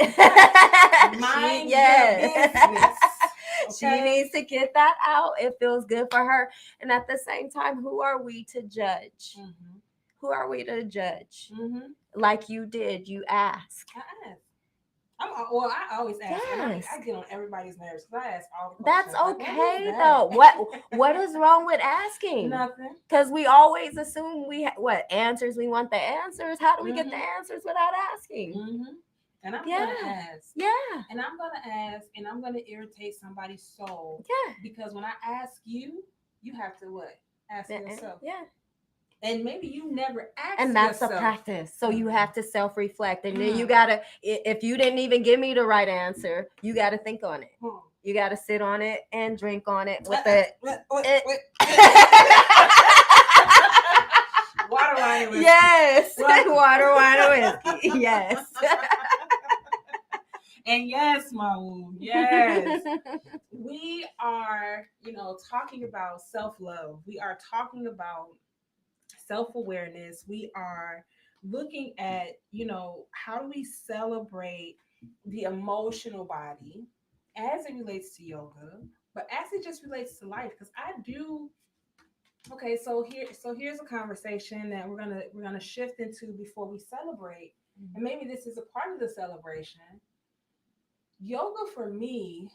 Mind your business. Okay. She needs to get that out. It feels good for her. And at the same time, who are we to judge? Who are we to judge? Like you did, you asked. I asked. I always ask. Yes. I get on everybody's nerves because I ask all the questions. That's okay, like, though. What is wrong with asking? Nothing. Because we always assume answers. We want the answers. How do we get the answers without asking? And I'm gonna ask. Yeah. And I'm gonna ask, and I'm gonna irritate somebody's soul. Yeah. Because when I ask you, you have to ask yourself. Yeah. And maybe you never asked. And that's yourself. a practice. So you have to self-reflect. And then you gotta, if you didn't even give me the right answer, you gotta think on it. You gotta sit on it and drink on it with it. Water, wine, and whiskey. Yes. Water, wine, and whiskey. Yes. And yes, Mawu, yes. We are, talking about self-love. We are talking about self-awareness. We are looking at, how do we celebrate the emotional body as it relates to yoga, but as it just relates to life. Because I do. Okay, so here's a conversation that we're gonna shift into before we celebrate, and maybe this is a part of the celebration. yoga for me,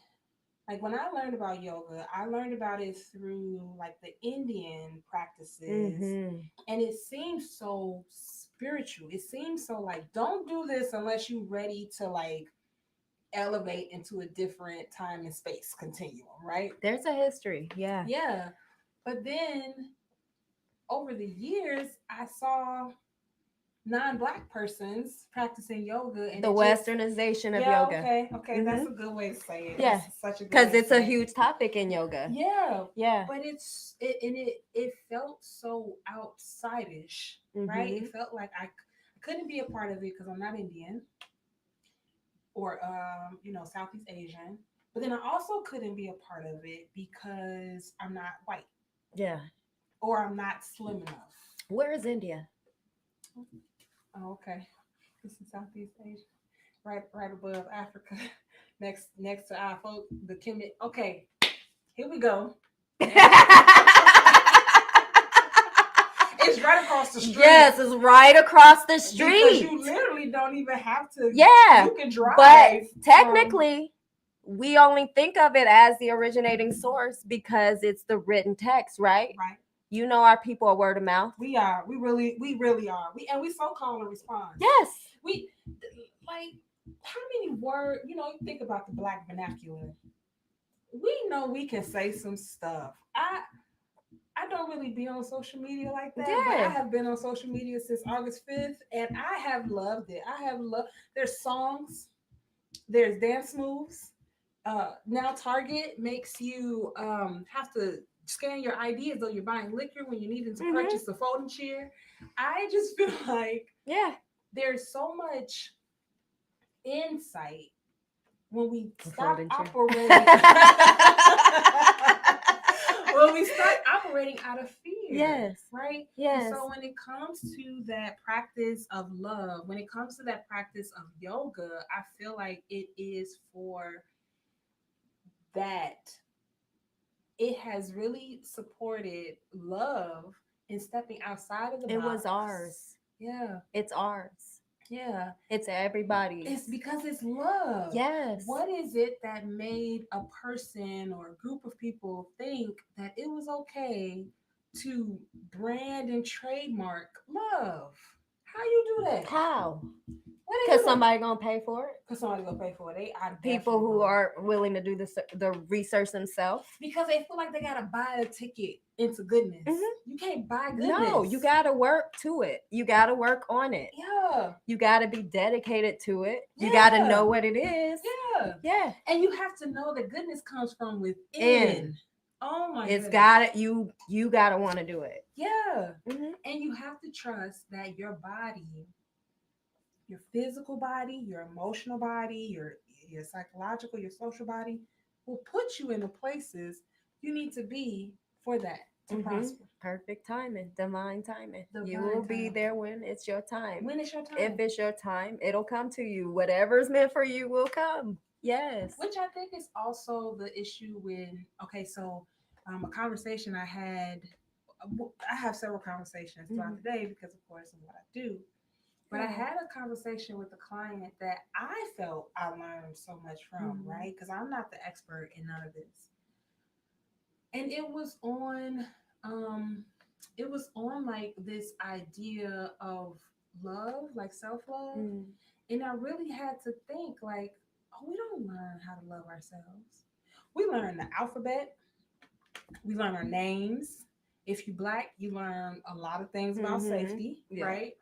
like when I learned about yoga, I learned about it through like the Indian practices, Mm-hmm. and it seems so spiritual. It seems so like don't do this unless you're ready to like elevate into a different time and space continuum, right? There's a history. Yeah. Yeah. But then over the years, I saw non-black persons practicing yoga, and The it just, westernization of yeah, yoga. okay, Mm-hmm. that's a good way to say it. Yeah. That's such a good Because way to it's a say it. huge topic in yoga. Yeah, Yeah. but it felt so outsidish, right? Mm-hmm. It felt like I couldn't be a part of it because I'm not Indian or Southeast Asian. But then I also couldn't be a part of it because I'm not white Yeah. or I'm not slim enough. Where is India? Oh, okay. This is Southeast Asia, right above Africa, next to our folk, the Kemet. Okay, here we go. It's right across the street. Yes, it's right across the Because street. you literally don't even have to. Yeah, You can drive. but from- technically, we only think of it as the originating source because it's the written text, right? right. You know, our people are word of mouth. We are. We really are. We so call and respond. Yes. We like how many words? You think about the black vernacular. We know we can say some stuff. I don't really be on social media like that, but I Yeah. have been on social media since August 5th, and I have loved it. I have loved. There's songs, there's dance moves. Now Target makes you have to scan your ID as though you're buying liquor when you're needing to Mhm. purchase a folding chair. I just feel like Yeah. there's so much insight when we A stop folding chair. operating. When we start operating out of fear. Yes. Right? Yes. And so when it comes to that practice of love, when it comes to that practice of yoga, I feel like it is for that. It has really supported love and stepping outside of the It box. was ours. Yeah. It's ours. Yeah. It's everybody's. It's because it's love. Yes. What is it that made a person or a group of people think that it was okay to brand and trademark love? How you do that? How? What Because somebody gonna pay for it. Because somebody gonna pay for it. They are People who definitely- are willing to do the research themselves. because they feel like they gotta buy a ticket into goodness. Mhm. You can't buy goodness. No, you gotta work to it. You gotta work on it. Yeah. You gotta be dedicated to it. You Yeah. gotta know what it is. Yeah. Yeah. And you have to know that goodness comes from within. In. Oh my It's goodness. gotta you gotta want to do it. Yeah. Mhm. And you have to trust that your body, your physical body, your emotional body, your psychological, your social body will put you in the places you need to be for that to Mhm. prosper. Perfect timing, divine timing. You Divine will be timing. there when it's your time. When it's your time. If it's your time, it'll come to you. Whatever's meant for you will come. Yes. Which I think is also the issue when, okay, so a conversation I have several conversations throughout the day because, of course, of what I do. But I had a conversation with a client that I felt I learned so much from, right? Because I'm not the expert in none of this. And it was on like this idea of love, like self-love. And I really had to think like, oh, we don't learn how to love ourselves. We learn the alphabet, we learn our names. If you black, you learn a lot of things about safety, right?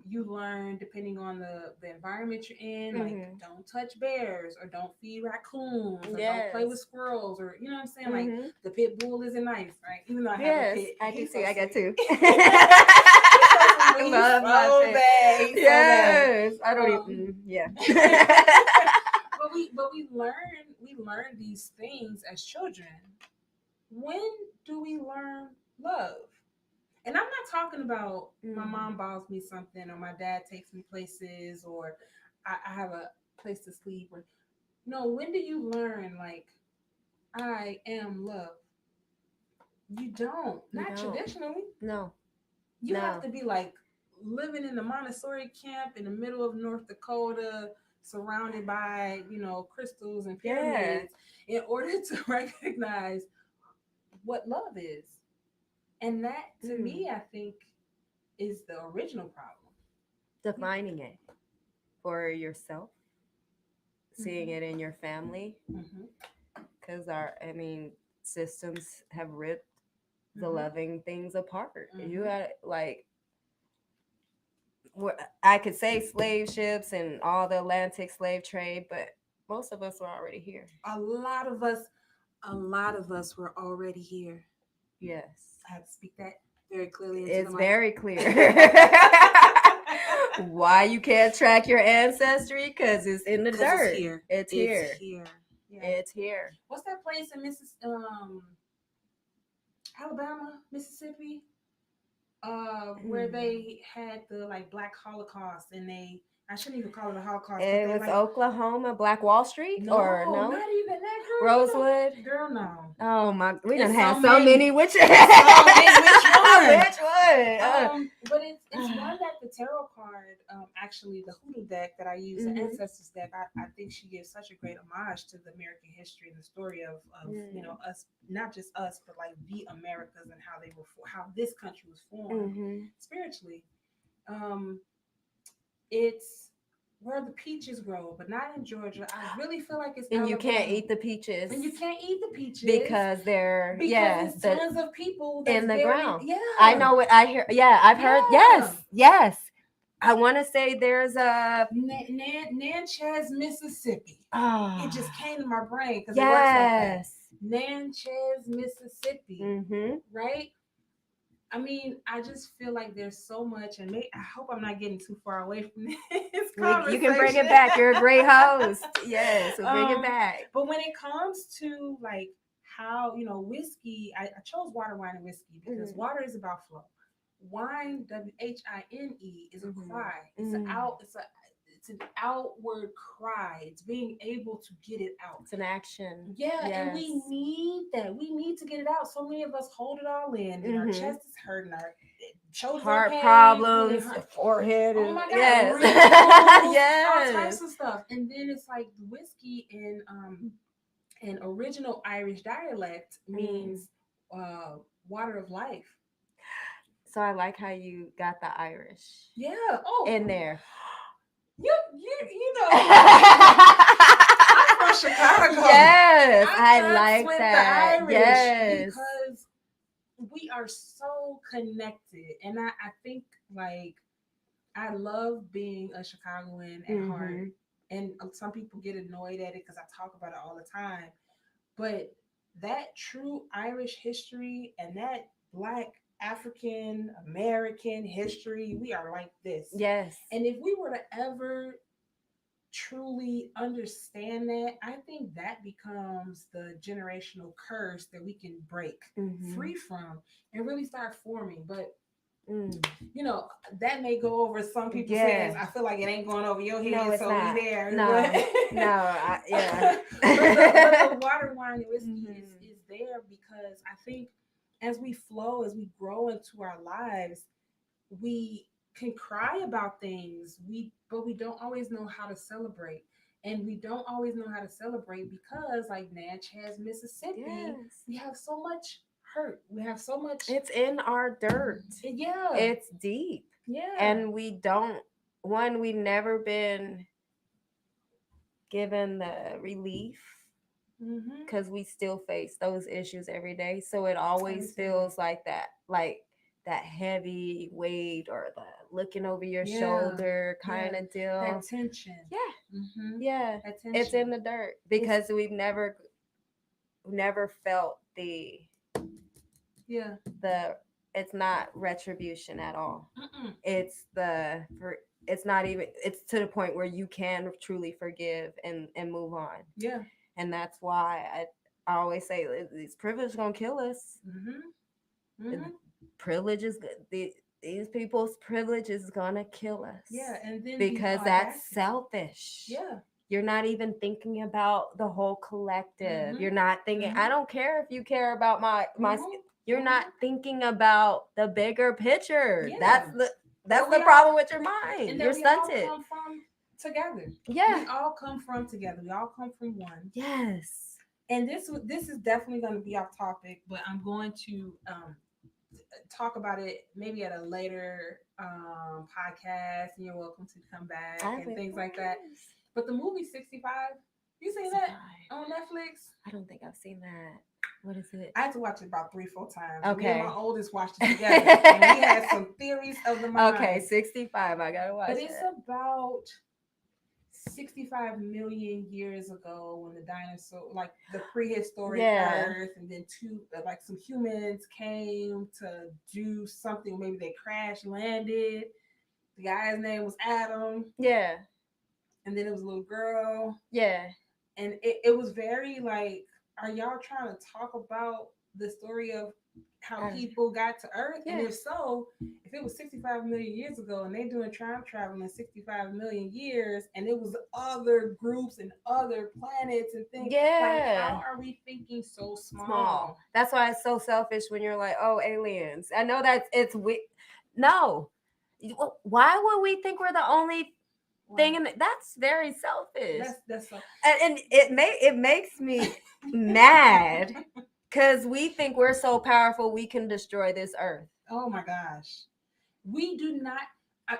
You learn depending on the environment you're in, like don't touch bears or don't feed raccoons or don't play with squirrels or you know what I'm saying? Like the pit bull isn't nice, right? Even though I have a pit. I can see. So I got sweet. two. I love my pit. bad. Yes. I don't even. Yeah. but we learn these things as children. When do we learn love? And I'm not talking about my mom buys me something or my dad takes me places or I have a place to sleep or no, when do you learn like I am love? You don't. Not traditionally. No. You have to be like living in the Montessori camp in the middle of North Dakota, surrounded by, crystals and Yeah. pyramids in order to recognize what love is. And that, to Mm. me, I think is the original problem. Defining it for yourself, seeing Hmm. it in your family, Hmm. because I mean, systems have ripped the Hmm. loving things apart. You Hmm. got like, I could say slave ships and all the Atlantic slave trade, but most of us were already here. A lot of us, a lot of us were already here. Yes, I have to speak that very clearly into the it's mic. very clear. Why you can't track your ancestry? Because it's in the Because it's dirt. here. It's It's here. here. Yeah. It's here. What's that place in Alabama, Mississippi? Where Mm. they had the like Black Holocaust, and I shouldn't even call it a Holocaust, but It they was like, Oklahoma, Black Wall Street, or no, no? not even that, girl. Rosewood. Girl, no. Oh my, we done It's had so so many many. witches. It's so many. Which one? Which one? But it's one that the tarot card, actually the hoodoo deck that I use, the Mhm. ancestors deck. I think she gives such a great homage to the American history and the story of us, not just us, but like the Americas, and how they were how this country was formed Mhm. spiritually. Um, it's where the peaches grow, but not in Georgia. I really feel like it's And you can't Alabama. eat the peaches And you can't eat the peaches because they're, because yeah, it's the tons of people that's in the very, ground. I yeah, know what I hear. Yeah, I've heard. yeah. Yes, yes. I want to say there's a. Natchez, Mississippi. It Ah, just came to my brain because it works like that. yes. Natchez, Mississippi, Mhm. right? I mean, I just feel like there's so much, and I hope I'm not getting too far away from this You can bring it conversation. back. You're a great host. Yes, so bring it um, back. but when it comes to like how, whiskey, I chose water, wine, and whiskey because Mhm. water is about flow. Wine, WHINE, is a Mhm. cry. Mm. It's an outward cry. It's being able to get it out. It's an action. Yeah, and Yes. we need that. We need to get it out. So many of us hold it all in, and our Mhm. chest is hurting, our shoulders are Heart pain, problems, forehead oh is, my god, yes. wrinkles, all Yes. types of stuff. And then it's like the whiskey in original Irish dialect Mm. means uh, water of life. So I like how you got the Irish Yeah. Oh, in there. you know. I'm from Chicago. Yes, I I fucks like with the that. Irish Yes. because we are so connected, and I think like I love being a Chicagoan at heart. Mm-hmm. And some people get annoyed at it because I talk about it all the time. But that true Irish history and that Black African American history, we are like this. Yes. And if we were to ever truly understand that, I think that becomes the generational curse that we can break Mm-hmm. free from and really start forming. But Mm. that may go over some people's heads. Yeah. I feel like it ain't going over your No, head, it's so we not. there. No. But No. Yeah. but the water, wine, and whiskey Mm-hmm. is there because I think as we flow, as we grow into our lives, we can cry about things. But we don't always know how to celebrate. And we don't always know how to celebrate because, like Natchez, Mississippi, Yes. we have so much hurt. We have so much. It's in our dirt. Yeah, It's deep. yeah. And we don't, one, we've never been given the relief Mm-hmm. because we still face those issues every day. So it Every always single day. feels like that heavy weight or the looking over your Yeah, shoulder yeah. kind of deal. That tension. Yeah, Mm-hmm. yeah. That It's tension. in the dirt It's because we've never felt yeah. the it's not retribution at all. Mm-mm. It's it's not even, it's to the point where you can truly forgive and move on. Yeah. And that's why I always say these privilege gonna kill us. Mm-hmm. And Mm-hmm. privilege is these people's privilege is gonna kill Yeah, us and then the because that's audacity. selfish. Yeah. You're not even thinking about the whole collective. You're Mm-hmm. not thinking, I Mm-hmm. don't care if you care about my Mm-hmm. you're not Mm-hmm. thinking about the bigger picture. Yeah. That's That the we all problem with your mind. and You're that we all stunted. come from together. Yeah. We all come from together. We all come from one. Yes. And this is definitely going to be off topic, but I'm going to talk about it maybe at a later podcast. And you're welcome to come back I and will. things like that. But the movie 65, you seen that on Netflix? I don't think I've seen that. What is it? I had to watch it about 3-4 times. Okay. Me and my oldest watched it together, and we had some theories of the mind. Okay, 65. I gotta watch it. But it's about 65 million years ago when the dinosaur, like the prehistoric Earth, and then like some humans came to do something. Maybe they crash landed. The guy's name was Adam. Yeah. And then it was a little girl. Yeah. And it was very like, are y'all trying to talk about the story of how people got to Earth? Yeah. And if so, if it was 65 million years ago and they doing time travel in 65 million years, and it was other groups and other planets and things, like how are we thinking so small? That's why it's so selfish when you're like, oh, aliens. I know that it's no. Why would we think we're the only thing? And that's very selfish. That's so. And it makes me mad because we think we're so powerful we can destroy this earth. Oh my gosh, we do not.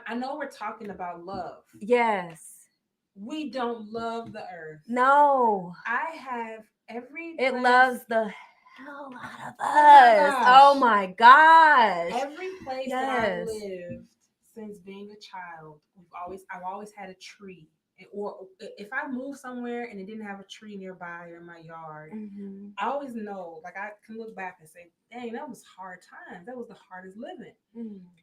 I know we're talking about love. Yes, we don't love the earth. No, I have every. It loves the hell out of us. Oh my gosh! Every place that I've lived since being a child, I've always had a tree. Or if I moved somewhere and it didn't have a tree nearby or in my yard, I always know, like I can look back and say, dang, that was hard times. That was the hardest living.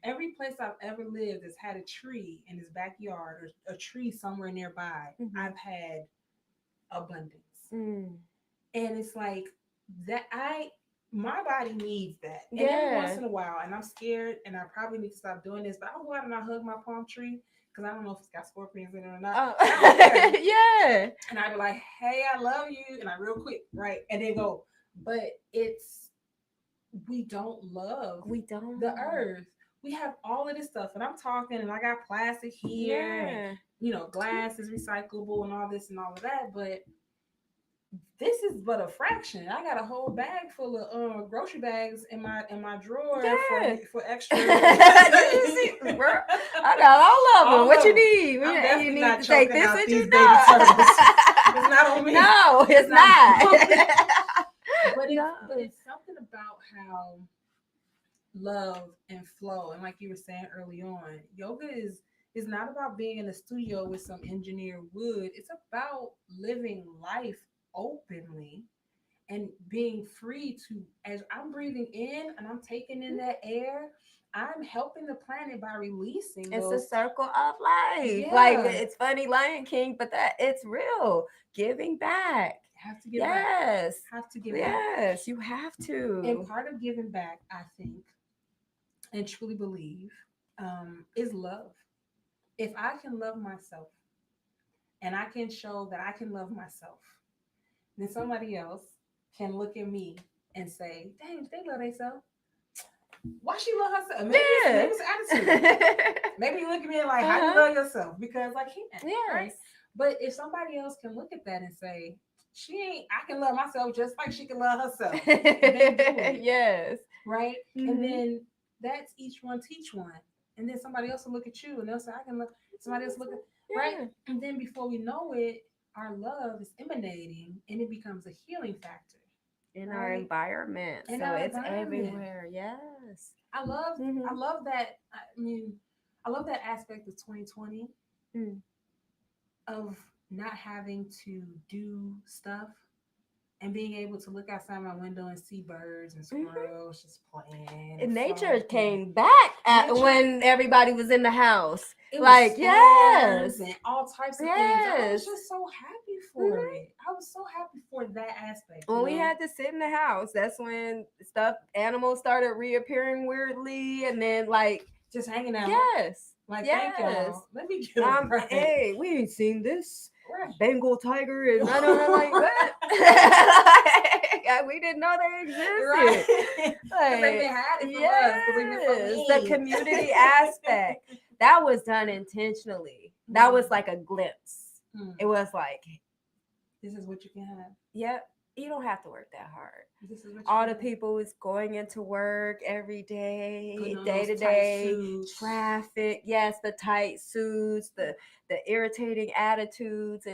Every place I've ever lived has had a tree in its backyard or a tree somewhere nearby. I've had abundance. And it's like that my body needs that. And every once in a while, and I'm scared and I probably need to stop doing this, but I'll go out and I hug my palm tree because I don't know if it's got scorpions in it or not. Yeah. And I'd be like, hey, I love you. And I real quick, right? And then go, but we don't love the earth. We have all of this stuff. And I'm talking and I got plastic here. And, glass is recyclable and all this and all of that. But this is but a fraction. I got a whole bag full of grocery bags in my drawer for extra. I got all of them. What you need? You need to take this with you. It's not on me. No, it's not. But it's something about how love and flow, and like you were saying early on, yoga is not about being in a studio with some engineered wood. It's about living life openly and being free to, as I'm breathing in and I'm taking in that air, I'm helping the planet by releasing. It's a circle of life. Like it's funny, Lion King, but that it's real. Giving back. Have to give back. Have to give back. Yes, you have to. And part of giving back, I think, and truly believe, is love. If I can love myself and I can show that I can love myself, then somebody else can look at me and say, dang, they love themselves. Why she love herself? Maybe it's attitude. Maybe you look at me like, how do you love yourself? Because I can't. Yes. Right? But if somebody else can look at that and say, I can love myself just like she can love herself. Yes. Right? And then that's each one teach one. And then somebody else will look at you and they'll say, I can love. Somebody else look at, right? And then before we know it, our love is emanating and it becomes a healing factor in our environment. So it's everywhere. Yes. I love that. I mean, I love that aspect of 2020 of not having to do stuff and being able to look outside my window and see birds and squirrels just playing. And nature came back when everybody was in the house. It like, yes. And all types of things. I was just so happy for it. I was so happy for that aspect. When we had to sit in the house, that's when animals started reappearing weirdly. And then just hanging out. Yes. Like, thank y'all. Let me get a break. Hey, we ain't seen this. Bengal tiger and I don't know what. We didn't know they existed. Right. They've been hiding from us. The community aspect that was done intentionally. That was like a glimpse. Mm. It was like, This is what you can have. yep, you don't have to work that hard. This is what you All can the have. people is going into work every Putting day, on day those to tight day, suits. traffic, yes, the tight suits, the irritating attitudes,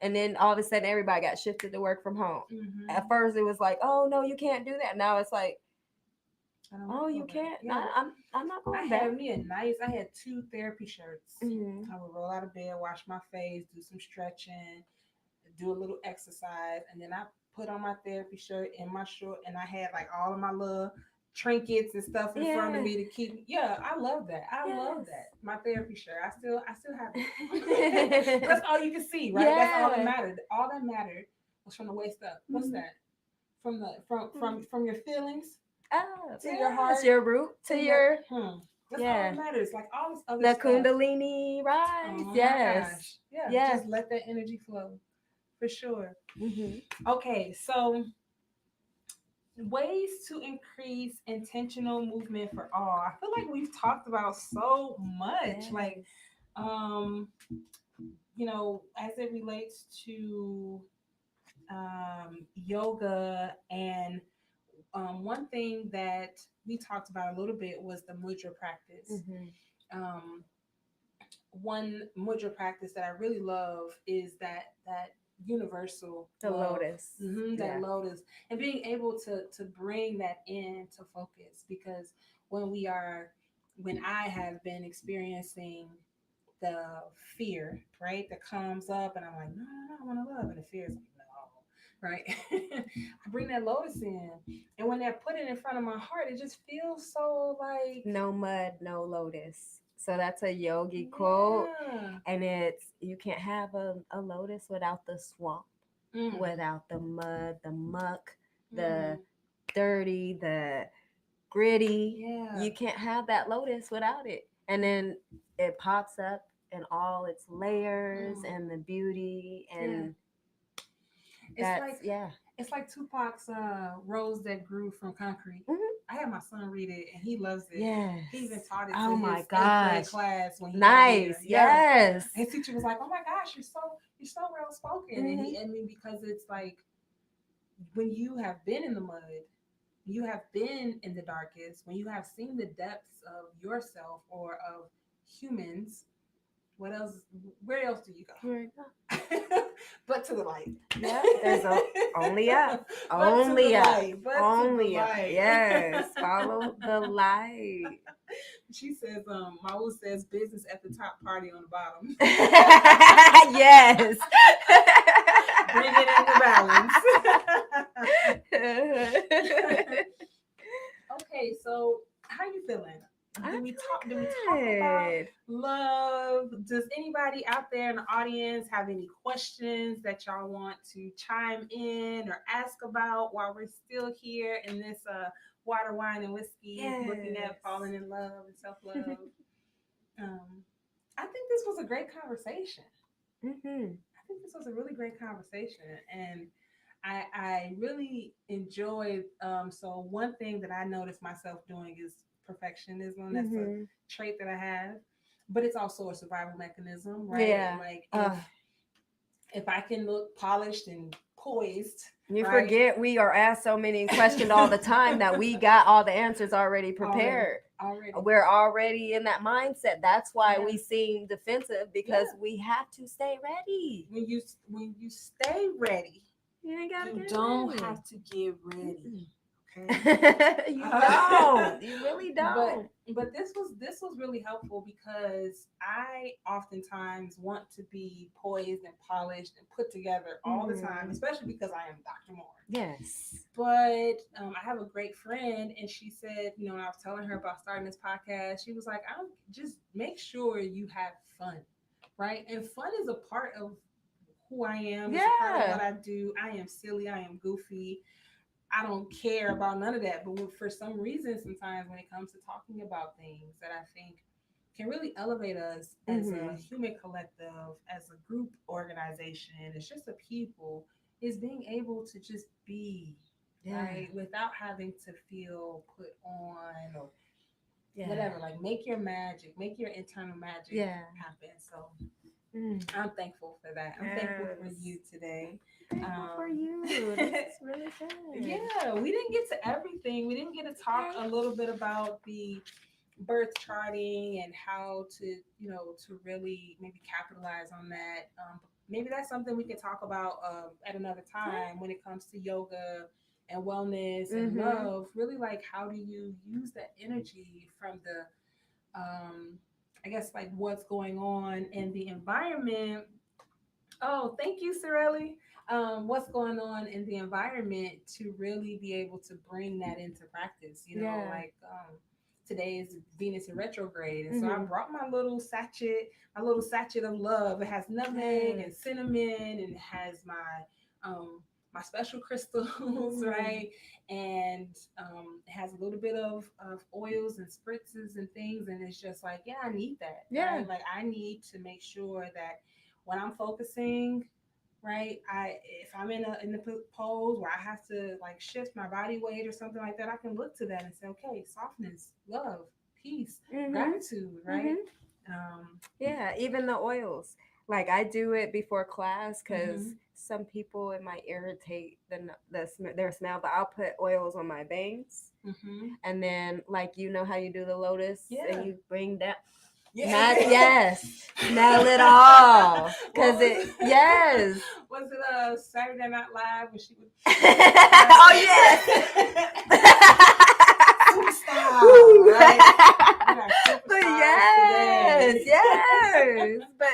and then all of a sudden everybody got shifted to work from home. Mm-hmm. At first it was like, oh no, you can't do that. Now it's like, I don't oh, wanna you go back. can't. Yeah, I'm not I going back. had me a nice. I had 2 therapy shirts. Mhm. I would roll out of bed, wash my face, do some stretching, do a little exercise, and then I put on my therapy shirt and my short, and I had like all of my little trinkets and stuff in front of Yeah. me to keep. Yeah, I love that. I love Yes. that. My therapy shirt. I still have it. That's all you can see, right? That's all that Yeah. mattered. All that mattered was from the waist up. What's Mhm. that? From the from your feelings Oh, to your yes, heart your root to to your your That's all yeah, that matters. Like all this other the stuff. Kundalini rise. Oh my Yes, gosh. Yeah, yes. just let that energy flow for sure. Hmm. Okay, so ways to increase intentional movement for all. I feel like we've talked about so much. Like, Yes. um, as it relates to yoga and one thing that we talked about a little bit was the mudra practice. Hmm. Um, one mudra practice that I really love is that universal The love, lotus. that Yeah. lotus, and being able to bring that in to focus. Because when we are, when I have been experiencing the fear, right, that comes up, and I'm like, no, no, no, I want to love, and the fear is like, no, right. I bring that lotus in, and when I put it in front of my heart, it just feels so like, No mud, no lotus. So that's a yogi quote. yeah. And it's, you can't have a lotus without the swamp, Mm, without the mud, the muck, the mm, dirty, the gritty. yeah. You can't have that lotus without it. And then it pops up in all its layers Mm, and the beauty, yeah. and It's that's, like yeah. it's like Tupac's "Rose That Grew from Concrete." Mhm. I had my son read it, and he loves it. Yes. He even taught it to Oh my his 8th grade gosh. class when he got Nice. here. Yeah, Yes. his teacher was like, "Oh my gosh, you're so well spoken," and Mhm. I mean, because it's like when you have been in the mud, you have been in the darkest, when you have seen the depths of yourself or of humans. What else? Where else do you go? Here we go. But to the light. Yeah, only up. But to the Only up. light. But to the Only up. light. Yes. Follow the light. She says, Maul says business at the top, party on the bottom. Yes. Bring it into balance. Okay, so how you feeling? I'm Do we talk feeling about good. love? Does anybody out there in the audience have any questions that y'all want to chime in or ask about while we're still here in this water, wine, and whiskey, looking Yes. at falling in love and self love? I think this was a great conversation. Mm-hmm. I think this was a really great conversation, and I really enjoyed. So one thing that I noticed myself doing is perfectionism. That's a Mm-hmm. trait that I have, but it's also a survival mechanism, right? Yeah. Like if I can look polished and poised, You right? forget we are asked so many questions all the time that we got all the answers already Already, prepared. already. We're already in that mindset. That's why Yeah. we seem defensive, because Yeah. we have to stay ready. When you stay ready, You ain't gotta you get don't ready. have to get ready. Okay. You don't. You really don't. But this was really helpful because I oftentimes want to be poised and polished and put together all the time, especially because I am Dr. Moore. Yes. But I have a great friend, and she said, when I was telling her about starting this podcast, she was like, "I don't just make sure you have fun, right? And fun is a part of who I am. It's a part of what I do. I am silly. I am goofy. I don't care about none of that. But for some reason, sometimes when it comes to talking about things that I think can really elevate us as a human collective, as a group organization, it's just a people, is being able to just be, right, without having to feel put on or whatever. Like make your magic, make your internal magic happen. So Mm. I'm thankful for that. I'm thankful for you Yes. today. Thankful for you. This is really good. Yeah, we didn't get to everything. We didn't get to talk Okay. a little bit about the birth charting and how to, to really maybe capitalize on that. Maybe that's something we can talk about at another time when it comes to yoga and wellness and Mm-hmm. love. Really, like, how do you use that energy from the, I guess, like what's going on in the environment. Oh, thank you, Sorelli. What's going on in the environment to really be able to bring that into practice? Yeah. Like today is Venus in retrograde, and so I Mm-hmm. brought my little sachet of love. It has nutmeg and Yes. cinnamon, and it has my special crystals, Mm. right? And it has a little bit of oils and spritzes and things, and it's just like, yeah, I need that, Yeah. right? Like I need to make sure that when I'm focusing, right, if I'm in the pose where I have to like shift my body weight or something like that, I can look to that and say, okay, softness, love, peace, Mm-hmm. gratitude, right? Mm-hmm. Um, Yeah, even the oils. Like I do it before class because mhm, some people it might irritate their smell, but I'll put oils on my bangs, mhm. and then like how you do the lotus and Yeah. you bring that. Yeah. Yes, smell it all, What cause was it yes. was it Saturday Night Live when she Oh yes. superstar, Woo. right? We are But superstars yes, today. yes. But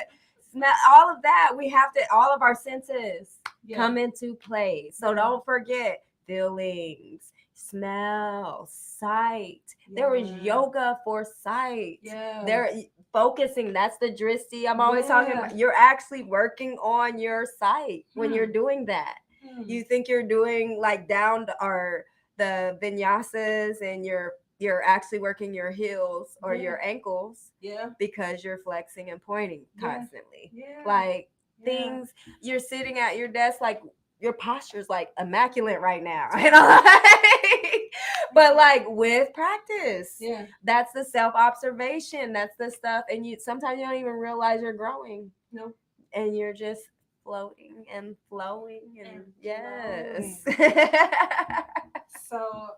smell all of that. We have to all of our senses Yeah, come into play. So yeah, don't forget feelings, smell, sight. There is yeah, yoga for sight. yeah, There focusing. That's the drishti I'm always talking yeah. about. You're actually working on your sight when you're Hmm. doing that. Hmm. You think you're doing like down or the vinyasas and you're actually working your heels or Yeah, your ankles yeah, because you're flexing and pointing yeah, constantly. yeah, Like yeah. things you're sitting at your desk like your posture's like immaculate right now. Like, but like with practice, Yeah. that's the self observation. That's the stuff, and you sometimes you don't even realize you're growing, No. and you're just floating and flowing, And and flowing. yes. So,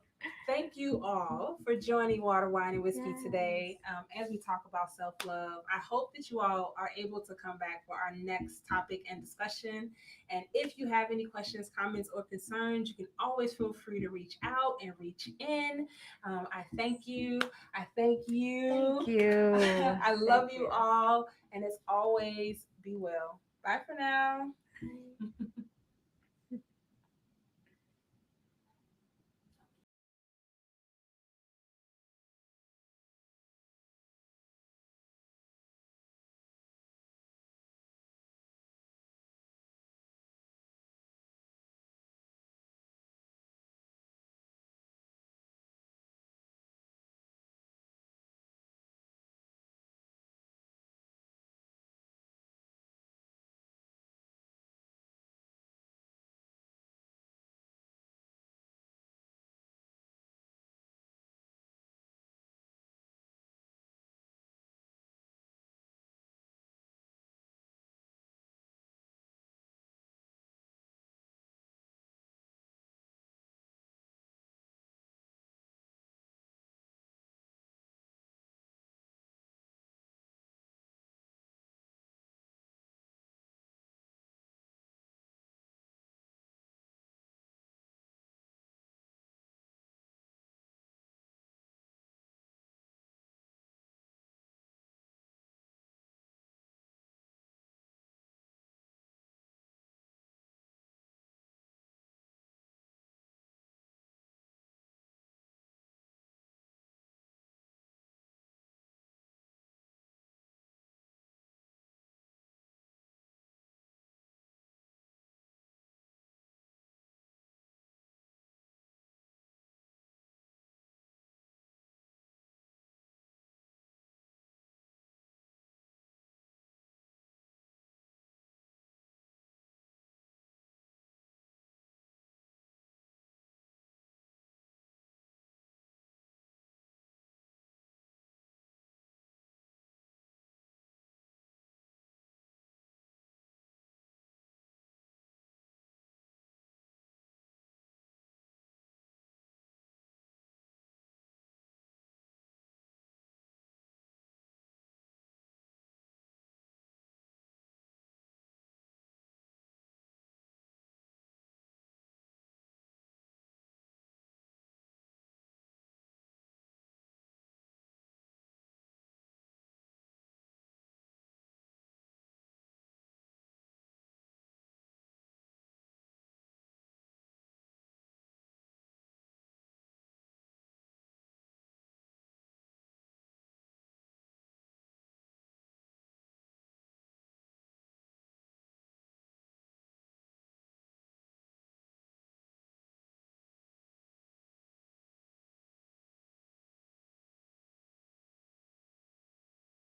thank you all for joining Water, Wine, and Whiskey Yes. today as we talk about self love. I hope that you all are able to come back for our next topic and discussion. And if you have any questions, comments, or concerns, you can always feel free to reach out and reach in. I thank you. I thank Thank you. you. I Thank love you you. all. And as always, be well. Bye for now.